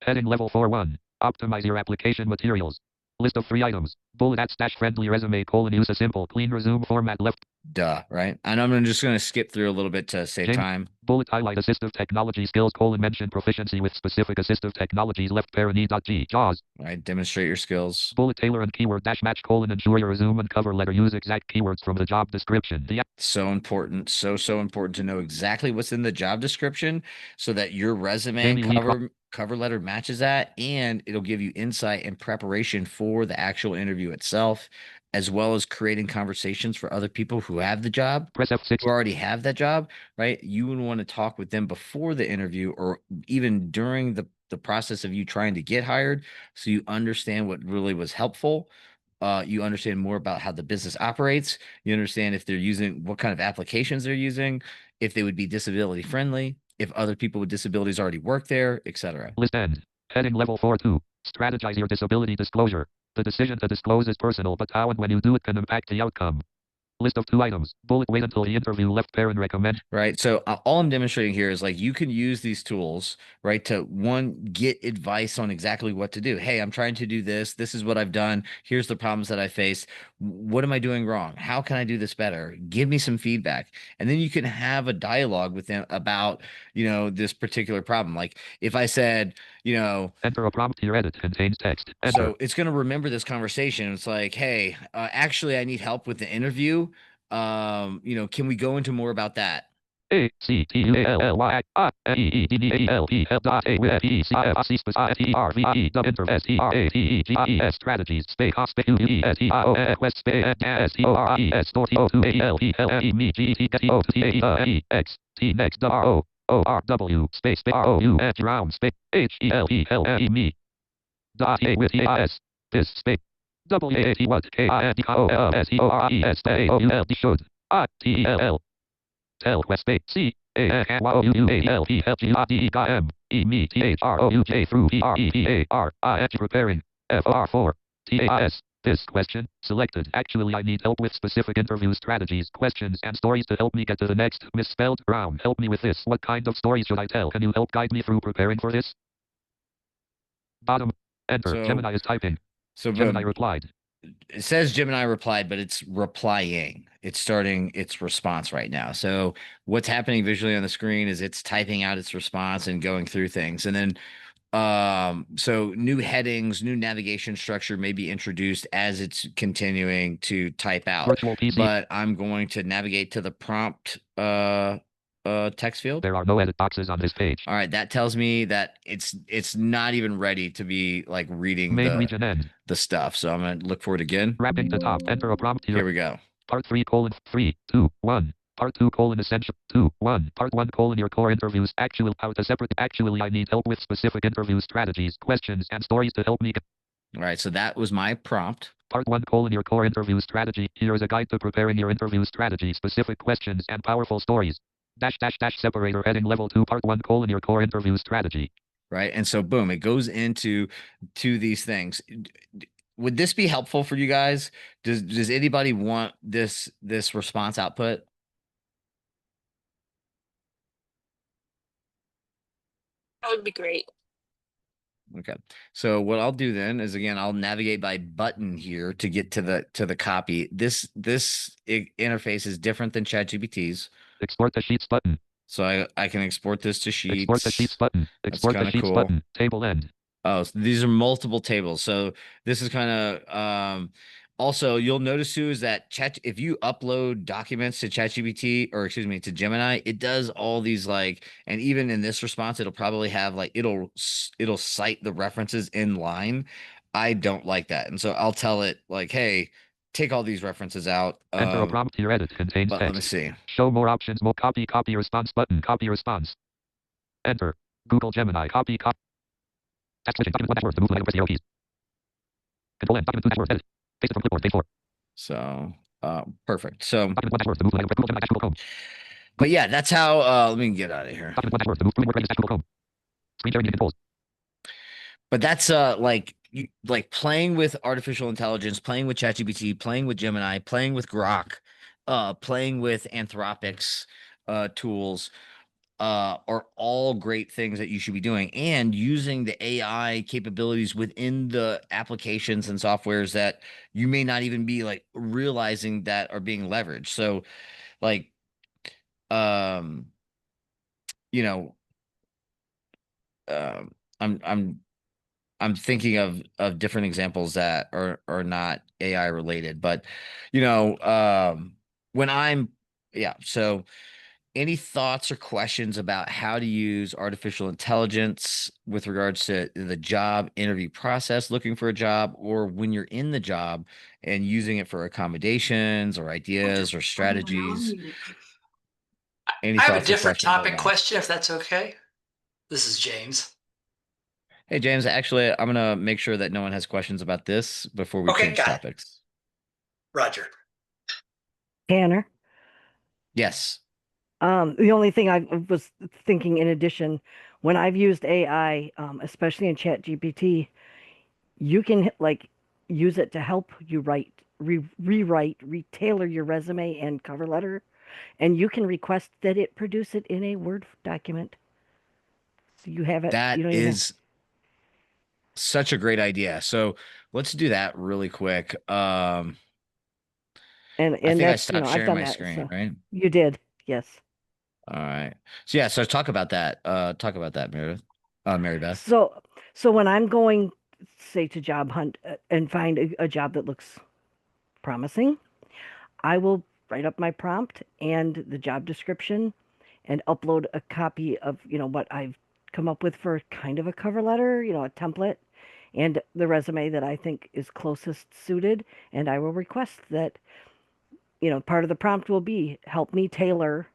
Heading level 4.1, optimize your application materials. List of 3 items. Bullet @ friendly resume : use a simple, clean resume format. Left.
Duh, right? And I'm just going to skip through a little bit to save
James,
time.
bullet highlight assistive technology skills, mention proficiency with specific assistive technologies, left parent E.G, JAWS.
Right? Demonstrate your skills.
Bullet tailor and keyword dash match, ensure your resume and cover letter use exact keywords from the job description.
So important. So important to know exactly what's in the job description so that your resume and cover letter matches that, and it'll give you insight and preparation for the actual interview itself, as well as creating conversations for other people who have the job,
Press F6.
who already have that job, right? You would want to talk with them before the interview or even during the process of you trying to get hired, so you understand what really was helpful. You understand more about how the business operates. You understand if they're using what kind of applications they're using, if they would be disability friendly, if other people with disabilities already work there, etc.
List end. Heading level 4.2. Strategize your disability disclosure. The decision to disclose is personal, but how and when you do it can impact the outcome. List of 2 items. Bullet wait until the interview, left parent recommend.
Right. So all I'm demonstrating here is like you can use these tools, right, to one, get advice on exactly what to do. Hey, I'm trying to do this. This is what I've done. Here's the problems that I face. What am I doing wrong? How can I do this better? Give me some feedback. And then you can have a dialogue with them about, this particular problem. Like if I said,
enter a prompt here, edit contains text. Enter.
So it's going to remember this conversation. It's like, hey, actually, I need help with the interview. Can we go into more about that?
AccessAbility strategies space quest space next ROW space ROU round space HELPLE dot A with EIS this space WAT what KINDCOSEORES should ITELL tell quest space C AWUALPLGIDEM EMETHROUJ through PREPAR preparing FR4 TAS. This question selected. Actually, I need help with specific interview strategies, questions, and stories to help me get to the next misspelled round. Help me with this. What kind of stories should I tell? Can you help guide me through preparing for this? Bottom. Enter.
So,
Gemini is typing.
So
Gemini replied.
It says Gemini replied, but it's replying. It's starting its response right now. So what's happening visually on the screen is it's typing out its response and going through things. And then so new headings, new navigation structure may be introduced as it's continuing to type out.
Virtual PC.
But I'm going to navigate to the prompt text field.
There are no edit boxes on this page.
All right, that tells me that it's not even ready to be like reading
Main region end.
the stuff. So I'm gonna look for it again.
Wrapping the top. Enter a prompt here.
Here we go.
Part 3:3, 2, 1. Part 2: essential 2, 1. Part 1: your core interviews. Actually, how to separate. Actually, I need help with specific interview strategies, questions, and stories to help me.
All right, so that was my prompt.
Part 1: your core interview strategy. Here is a guide to preparing your interview strategy, specific questions, and powerful stories. Separator heading level 2 part 1: your core interview strategy. Right.
And so boom, it goes into these things. Would this be helpful for you guys? Does anybody want this response output?
That would be great.
Okay. So what I'll do then is, again, I'll navigate by button here to get to the copy. This interface is different than ChatGPT's.
Export the sheets button.
So I can export this to sheets.
Export the sheets button. Export the sheets button. Table end.
Oh, so these are multiple tables. So this is kind of also, you'll notice too is that if you upload documents to ChatGPT, or excuse me, to Gemini, it does all these and even in this response, it'll probably have it'll cite the references in line. I don't like that. And so I'll tell it hey, take all these references out.
Enter a prompt here, edit contains text.
Let me see.
Show more options, more copy response button, copy response. Enter. Google Gemini, copy. Text switching, document one to move press the arrow keys. Control N, document 2 edit. Paste it from clipboard, page 4.
So, perfect. So,
document 1 to move Google Gemini, Google Chrome.
But yeah, that's how, let me get out of here.
Document 1 to move Google Chrome. Screen sharing controls.
But that's playing with artificial intelligence, playing with ChatGPT, playing with Gemini, playing with Grok, playing with Anthropic's tools. are all great things that you should be doing, and using the AI capabilities within the applications and softwares that you may not even be like realizing that are being leveraged. So like, um, you know, um, I'm I'm I'm thinking of different examples that are not AI related, but when I'm yeah, so any thoughts or questions about how to use artificial intelligence with regards to the job interview process, looking for a job, or when you're in the job and using it for accommodations or ideas or strategies? Any
I have a
thoughts or
different
questions on
topic
that?
question, if that's okay. This is James.
Hey, James, actually, I'm gonna make sure that no one has questions about this before we
Okay,
change
got it.
topics.
Roger.
Tanner.
Yes.
The only thing I was thinking in addition, when I've used AI, especially in ChatGPT, you can like use it to help you rewrite, retailor your resume and cover letter, and you can request that it produce it in a Word document. So you have it.
That
You don't even have.
is such a great idea. So let's do that really quick.
And
I think I
that's
stopped
I've
sharing
done
my
that.
screen,
So
right?
you did, yes.
All right. So yeah, so talk about that. Talk about that, Meredith. Mary Beth.
So when I'm going, say, to job hunt and find a job that looks promising, I will write up my prompt and the job description and upload a copy of, what I've come up with for kind of a cover letter, a template, and the resume that I think is closest suited. And I will request that, part of the prompt will be help me tailor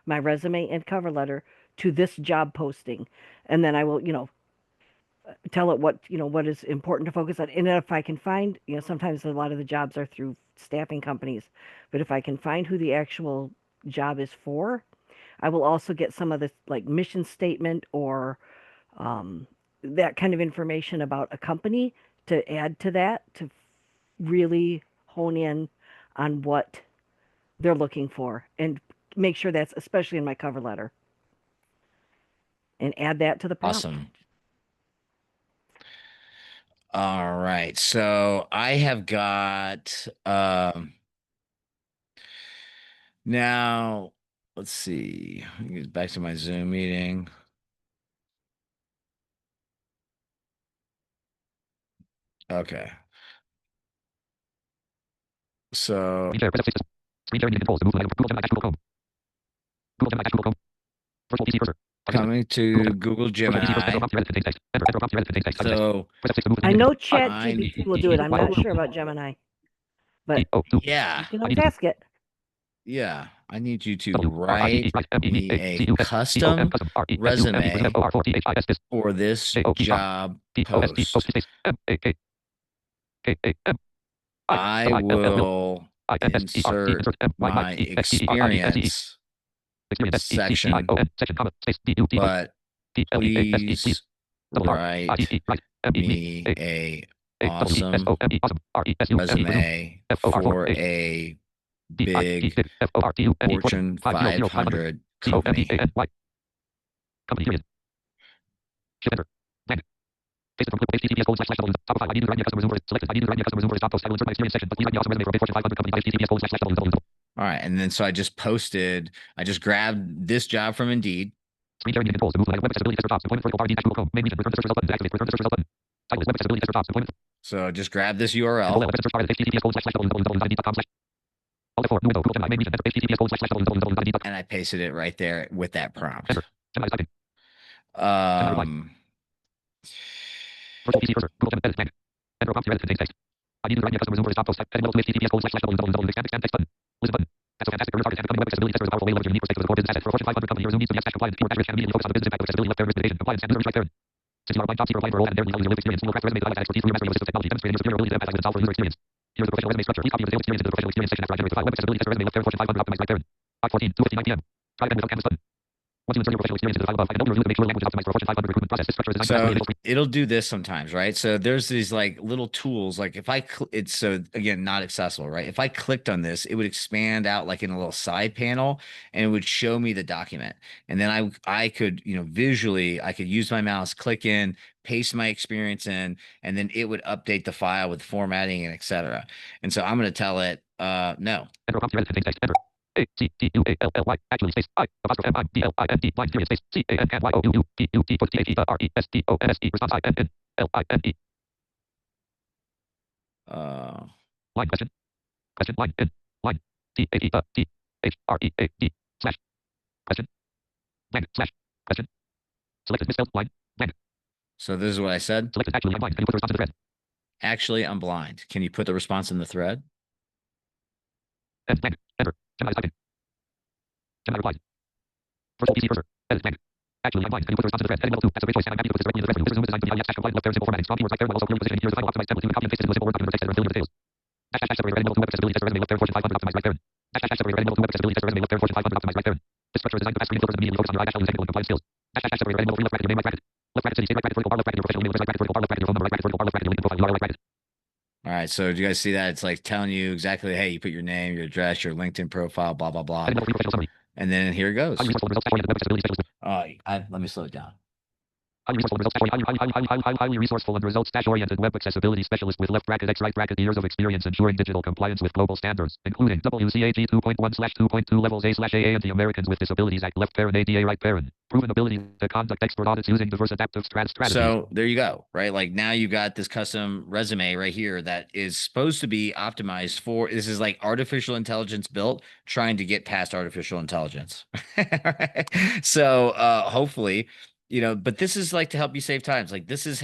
my resume and cover letter to this job posting. And then I will, tell it what is important to focus on. And if I can find, sometimes a lot of the jobs are through staffing companies, but if I can find who the actual job is for, I will also get some of the like mission statement or that kind of information about a company to add to that to really hone in on what they're looking for and make sure that's especially in my cover letter and add that to the prompt.
Awesome. All right. So I have got now let's see. Let me get back to my Zoom meeting. Okay. So
Screen share. Press F6. Screen sharing controls. To move to Google Gemini Google Chrome. Google Gemini Google Chrome. Virtual PC cursor.
coming to Google
Virtual PC cursor. Enter
Gemini.
prompt to edit contains text. Enter prompt to edit contains text.
So
Press F6 to move to
I
media.
know
I
ChatGPT will do it. I'm not sure about Gemini, but
yeah,
you can always ask it.
yeah. I need you to
W R I E
write
M E
me
A
a
C U S C O M
custom
custom R E S U M E
resume
F O R 4 T H I S S
for this
J O E R
job
T O S T post
post.
space M A K K A M I
I
L I L L will
will
I N S E R T
insert
insert M Y
my
Mike E X P E R I E S T E
experience
experience S E C T I
section,
O N section comma space D U T post
but
T L E A S E please
please
double R I E
write
E right M E me
me
A
a
A W E S
awesome
O M E awesome R E S U M E resume
resume
F O R 4
for
H
a
D I T
big
F O R T U N E Fortune
Fortune
500
500
C O M P A
company.
N Y company period shift enter blank paste from clip https top of 5 I need to write me a customer Zoom selected I need to write me a customer Zoom job post I will insert my experience section but please write me awesome resume for a big Fortune 500 company https
All right, and then so I just grabbed this job from Indeed.
screen sharing controls to move to web accessibility tester jobs employment vertical bar D Google Chrome main region return to search result button activate return to search result button title is web accessibility tester jobs employment
So just grab this
control
URL
F search bar is https://www.indeed.com/ alt F4 new window Google Gemini main region enter https://www.indeed.com
and I pasted it right there with that prompt.
enter Gemini is typing Gemini reply virtual PC cursor Google Gemini edit blank enter a prompt to edit contains text I need to write me a customer Zoom job post heading level https://www.expand text button listen button that's so fantastic career target and becoming web accessibility tester is a powerful way to leverage your unique perspective as a core business asset for a Fortune 500 company your Zoom needs to be compliant keyword accurate and immediately focus on the business impact of accessibility left there written compliance and user right there since you are applying jobs you are applying for a role and there you live experience you will craft a resume that highlights expertise through your mastery of assistive technology demonstrating your superior ability to empathize with and solve for user experience here's the professional resume structure please copy of the sales experience into the professional experience section after I generate the file web accessibility tester resume left there Fortune 500 optimized right there 5:14 2:59 p.m. Try again without canvas button Once you insert your professional experience into the file above, I can open your review to make sure the language is optimized for a Fortune 500 recruitment process. This structure is designed to
So
maximize
it'll do this sometimes, right? So there's these like little tools, like if it's so again, not accessible, right? If I clicked on this, it would expand out like in a little side panel and it would show me the document. And then I could, visually, I could use my mouse, click in, paste my experience in, and then it would update the file with formatting and etc. And so I'm going to tell it, no.
Enter prompt to edit contains text. Enter. A-C-T-U-A-L-L-Y. Actually, space I-M-I-D-L-I-N-D line period space C-A-N-Y-O-U-U-T-U-T-T-R-E-S-T-O-N-S-E line question. Question line in line T-A-E-T-H-R-E-A-D slash question blank slash question selected misspelled line blank.
So this is what I said.
Selected actually I'm blind. Can you put the response in the thread?
Actually, I'm blind. Can you put the response in the thread?
End blank. Enter. Gemini is typing. Gemini replied. Virtual PC cursor. Edit blank. Actually, I'm blind. Can you put the response in the thread? Heading level 2. That's a great choice, and I'm happy to put this directly in the thread. This resume is designed to be highly combined left there, simple formatting. Strong keywords right there, while also clearly positioning. Here's the final optimized template. You can copy and paste it into a simple Word document or text editor and fill in your details. Separate level 2 web accessibility tester resume left there, Fortune 500 optimized right there. Separate level 2 web accessibility tester resume left there, Fortune 500 optimized right there. This structure is designed to pass screen filters and immediately focus on your eye technical and compliance skills. Separate level 3 left bracket your name right bracket. Left bracket city state right bracket vertical bar left bracket your professional name right bracket vertical bar left bracket your phone number right bracket vertical bar left bracket your LinkedIn profile URL right bracket.
All right. So do you guys see that? It's like telling you exactly, hey, you put your name, your address, your LinkedIn profile, blah, blah, blah.
Heading level 3 professional summary.
And then here it goes.
Highly resourceful results oriented web accessibility specialist.
Let me slow it down.
Highly resourceful and results oriented web accessibility specialist with left bracket X right bracket years of experience ensuring digital compliance with global standards, including WCAG 2.1/2.2 levels A/AA and the Americans with Disabilities Act left parent ADA right parent. Proven ability to conduct expert audits using diverse adaptive strategies. So there you go, right? Like now you got this custom resume right here that is supposed to be optimized for, this is like artificial intelligence built, trying to get past artificial intelligence. So hopefully, but this is like to help you save times. Like this is,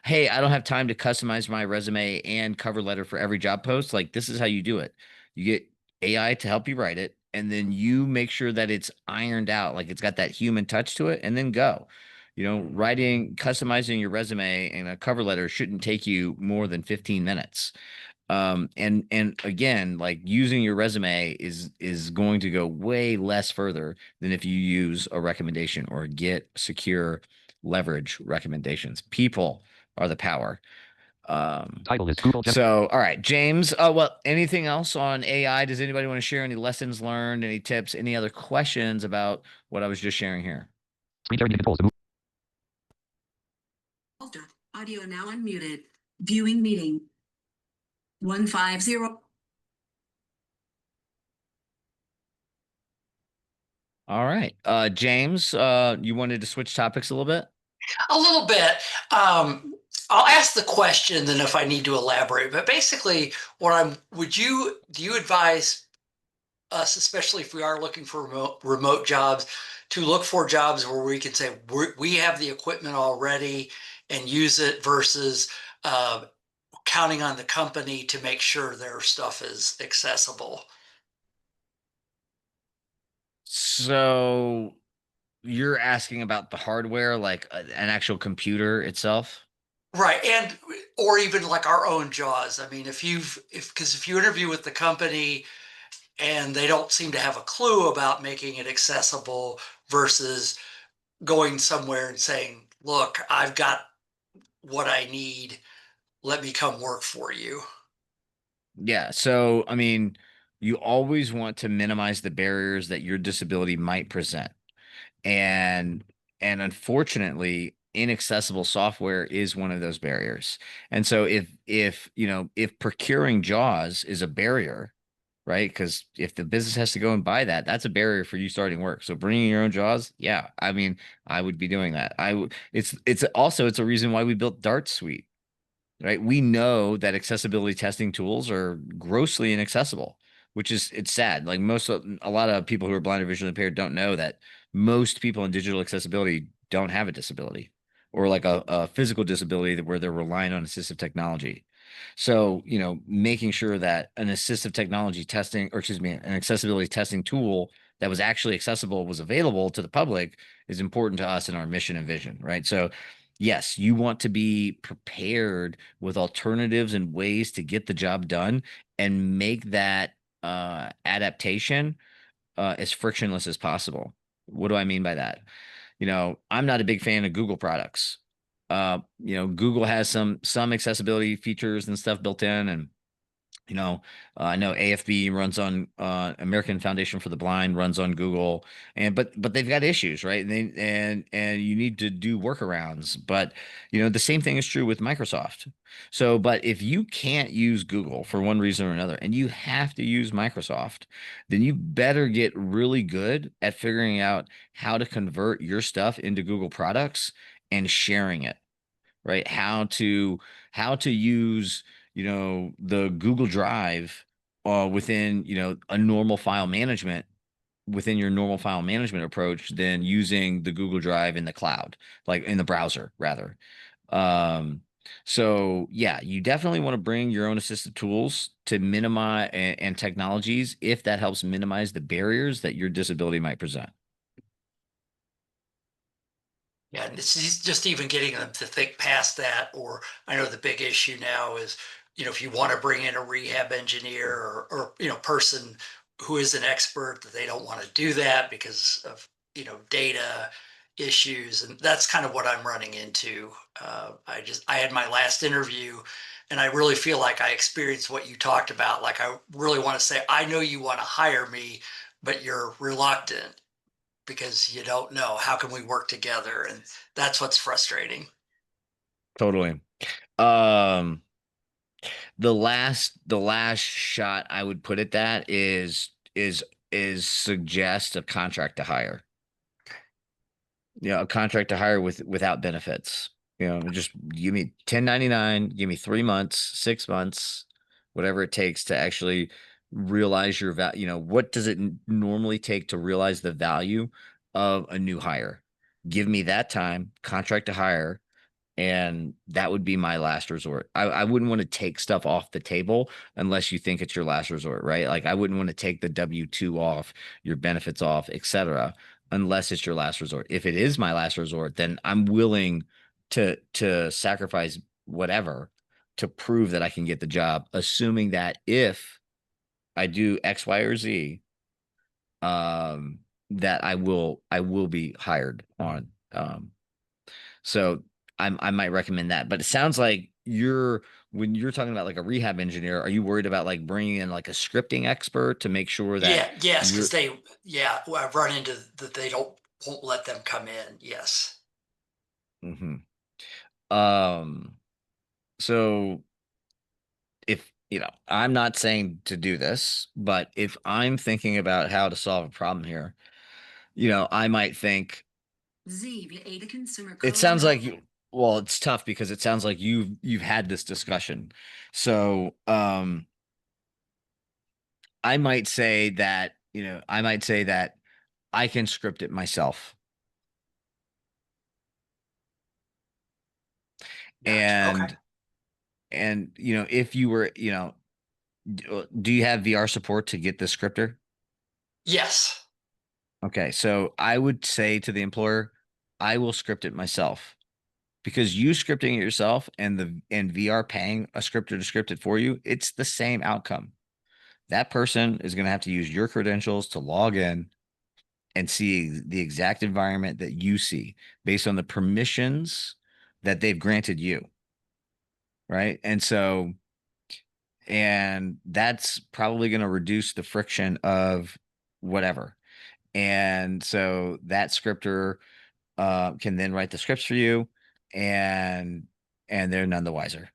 hey, I don't have time to customize my resume and cover letter for every job post. Like this is how you do it. You get AI to help you write it, and then you make sure that it's ironed out, like it's got that human touch to it, and then go. Customizing your resume and a cover letter shouldn't take you more than 15 minutes. And again, like using your resume is going to go way less further than if you use a recommendation or get secure leverage recommendations. People are the power. Title is Google.
So all right, James, well, anything else on AI? Does anybody want to share any lessons learned, any tips, any other questions about what I was just sharing here?
Screen sharing controls.
Audio now unmuted. Viewing meeting. 150.
All right. James, you wanted to switch topics a little bit?
A little bit. I'll ask the question, then if I need to elaborate. But basically, do you advise us, especially if we are looking for remote jobs, to look for jobs where we can say we have the equipment already and use it versus counting on the company to make sure their stuff is accessible?
So you're asking about the hardware, like an actual computer itself?
Right. Or even like our own JAWS. I mean, because if you interview with the company and they don't seem to have a clue about making it accessible versus going somewhere and saying, look, I've got what I need. Let me come work for you.
Yeah. So, I mean, you always want to minimize the barriers that your disability might present. And unfortunately, inaccessible software is one of those barriers. And so if procuring JAWS is a barrier, right? Because if the business has to go and buy that, that's a barrier for you starting work. So bringing your own JAWS, yeah, I mean, I would be doing that. It's also, it's a reason why we built Dart Suite, right? We know that accessibility testing tools are grossly inaccessible, which is, it's sad. Like a lot of people who are blind or visually impaired don't know that most people in digital accessibility don't have a disability or like a physical disability where they're relying on assistive technology. So, making sure that an assistive technology testing, or excuse me, an accessibility testing tool that was actually accessible was available to the public is important to us in our mission and vision, right? So yes, you want to be prepared with alternatives and ways to get the job done and make that adaptation as frictionless as possible. What do I mean by that? I'm not a big fan of Google products. Google has some accessibility features and stuff built in, and I know AFB runs on American Foundation for the Blind runs on Google, and but they've got issues, right? And you need to do workarounds. But the same thing is true with Microsoft. So, but if you can't use Google for one reason or another, and you have to use Microsoft, then you better get really good at figuring out how to convert your stuff into Google products and sharing it, right? How to use, the Google Drive within, a normal file management within your normal file management approach than using the Google Drive in the cloud, like in the browser rather. Um, so yeah, you definitely want to bring your own assistive tools to minimize and technologies if that helps minimize the barriers that your disability might present.
Yeah, and it's just even getting them to think past that. Or I know the big issue now is, if you want to bring in a rehab engineer or person who is an expert, that they don't want to do that because of, data issues. And that's kind of what I'm running into. I had my last interview and I really feel like I experienced what you talked about. Like, I really want to say, I know you want to hire me, but you're reluctant because you don't know how can we work together, and that's what's frustrating.
Totally. Um, the last shot I would put at that is suggest a contract to hire. A contract to hire without benefits. Just give me 1099, give me 3 months, 6 months, whatever it takes to actually realize your value. What does it normally take to realize the value of a new hire? Give me that time, contract to hire, and that would be my last resort. I wouldn't want to take stuff off the table unless you think it's your last resort, right? Like I wouldn't want to take the W-2 off, your benefits off, etc., unless it's your last resort. If it is my last resort, then I'm willing to sacrifice whatever to prove that I can get the job, assuming that if I do X, Y, or Z, that I will be hired on. So I might recommend that. But it sounds like when you're talking about like a rehab engineer, are you worried about like bringing in like a scripting expert to make sure that
Yes,
you're
because I've run into that they won't let them come in. Yes.
Mhm. um so if I'm not saying to do this, but if I'm thinking about how to solve a problem here, I might think
Z via A to consumer
it
code
sounds like
unavailable.
well, it's tough because it sounds like you've had this discussion. So I might say that I can script it myself.
Gotcha. Okay.
And if you were, do you have VR support to get the scripter?
Yes.
Okay, so I would say to the employer, I will script it myself because you scripting it yourself and VR paying a scripter to script it for you, it's the same outcome. That person is going to have to use your credentials to log in and see the exact environment that you see based on the permissions that they've granted you. Right. And that's probably going to reduce the friction of whatever. And so that scripter can then write the scripts for you, and they're none the wiser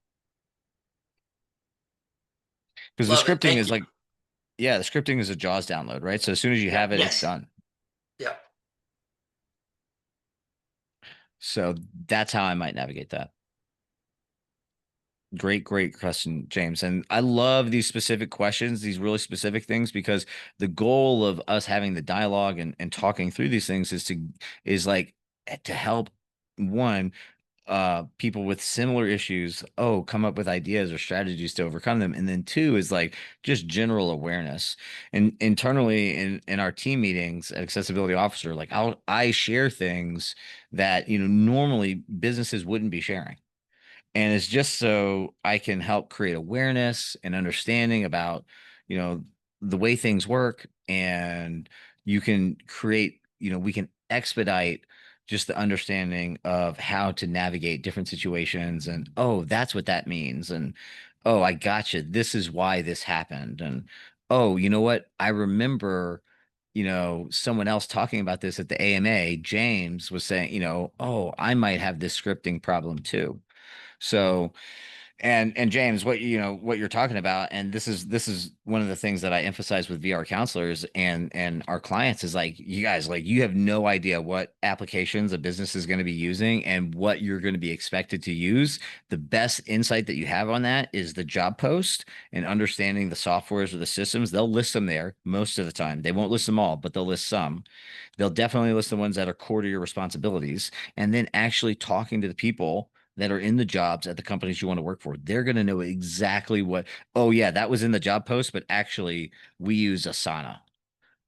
because the
Love it.
scripting
Thank
is
you.
like, yeah, the scripting is a JAWS download, right? So as soon as you
Yeah.
have it, it's
Yes.
done.
Yeah.
So that's how I might navigate that. Great question, James. And I love these specific questions, these really specific things, because the goal of us having the dialogue and talking through these things is like to help one people with similar issues come up with ideas or strategies to overcome them. And then two is like just general awareness. And internally in our team meetings at Accessibility Officer, like I share things that normally businesses wouldn't be sharing. And it's just so I can help create awareness and understanding about, the way things work. And you can create we can expedite just the understanding of how to navigate different situations. And oh, that's what that means. And oh, I gotcha. This is why this happened. And oh, you know what? I remember, someone else talking about this at the AMA. James was saying, oh, I might have this scripting problem too. So, and James, what you're talking about, and this is one of the things that I emphasize with VR counselors and our clients is like, you guys, like, you have no idea what applications a business is going to be using and what you're going to be expected to use. The best insight that you have on that is the job post and understanding the softwares or the systems. They'll list them there most of the time. They won't list them all, but they'll list some. They'll definitely list the ones that are core to your responsibilities, and then actually talking to the people that are in the jobs at the companies you want to work for. They're going to know exactly what, oh yeah, that was in the job post, but actually we use Asana.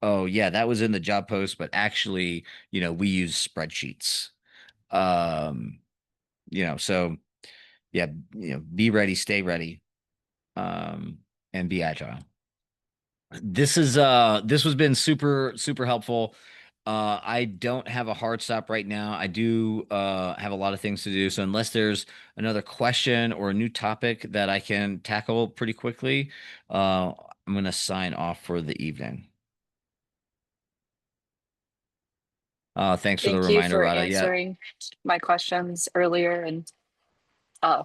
Oh yeah, that was in the job post, but actually, we use spreadsheets. Um, so yeah, be ready, stay ready, and be agile. This has been super super helpful. I don't have a hard stop right now. I do have a lot of things to do. So unless there's another question or a new topic that I can tackle pretty quickly, I'm gonna sign off for the evening. Thanks for the
Thank you
reminder,
for
Rada. Yeah.
answering my questions earlier and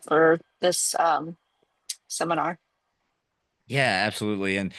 for this seminar.
Yeah, absolutely. And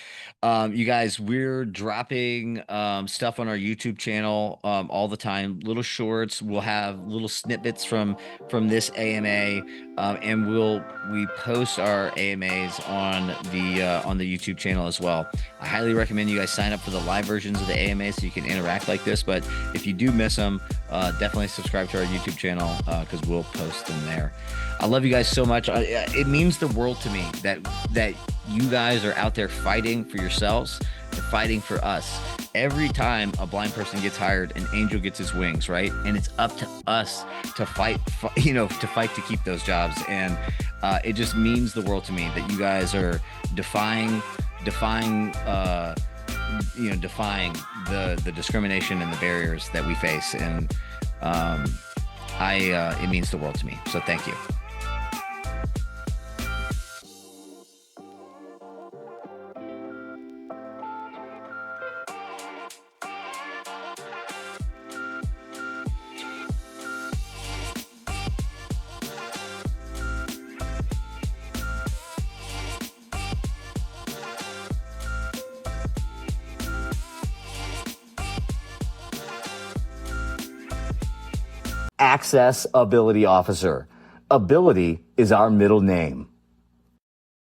you guys, we're dropping stuff on our YouTube channel all the time. Little shorts. We'll have little snippets from this AMA, and we post our AMAs on the YouTube channel as well. I highly recommend you guys sign up for the live versions of the AMA so you can interact like this. But if you do miss them, definitely subscribe to our YouTube channel because we'll post them there. I love you guys so much. It means the world to me that you guys are out there fighting for yourselves and fighting for us. Every time a blind person gets hired, an angel gets his wings, right? And it's up to us to fight to keep those jobs. And it just means the world to me that you guys are defying the discrimination and the barriers that we face. And it means the world to me. So thank you. AccessAbility Officer. Ability is our middle name.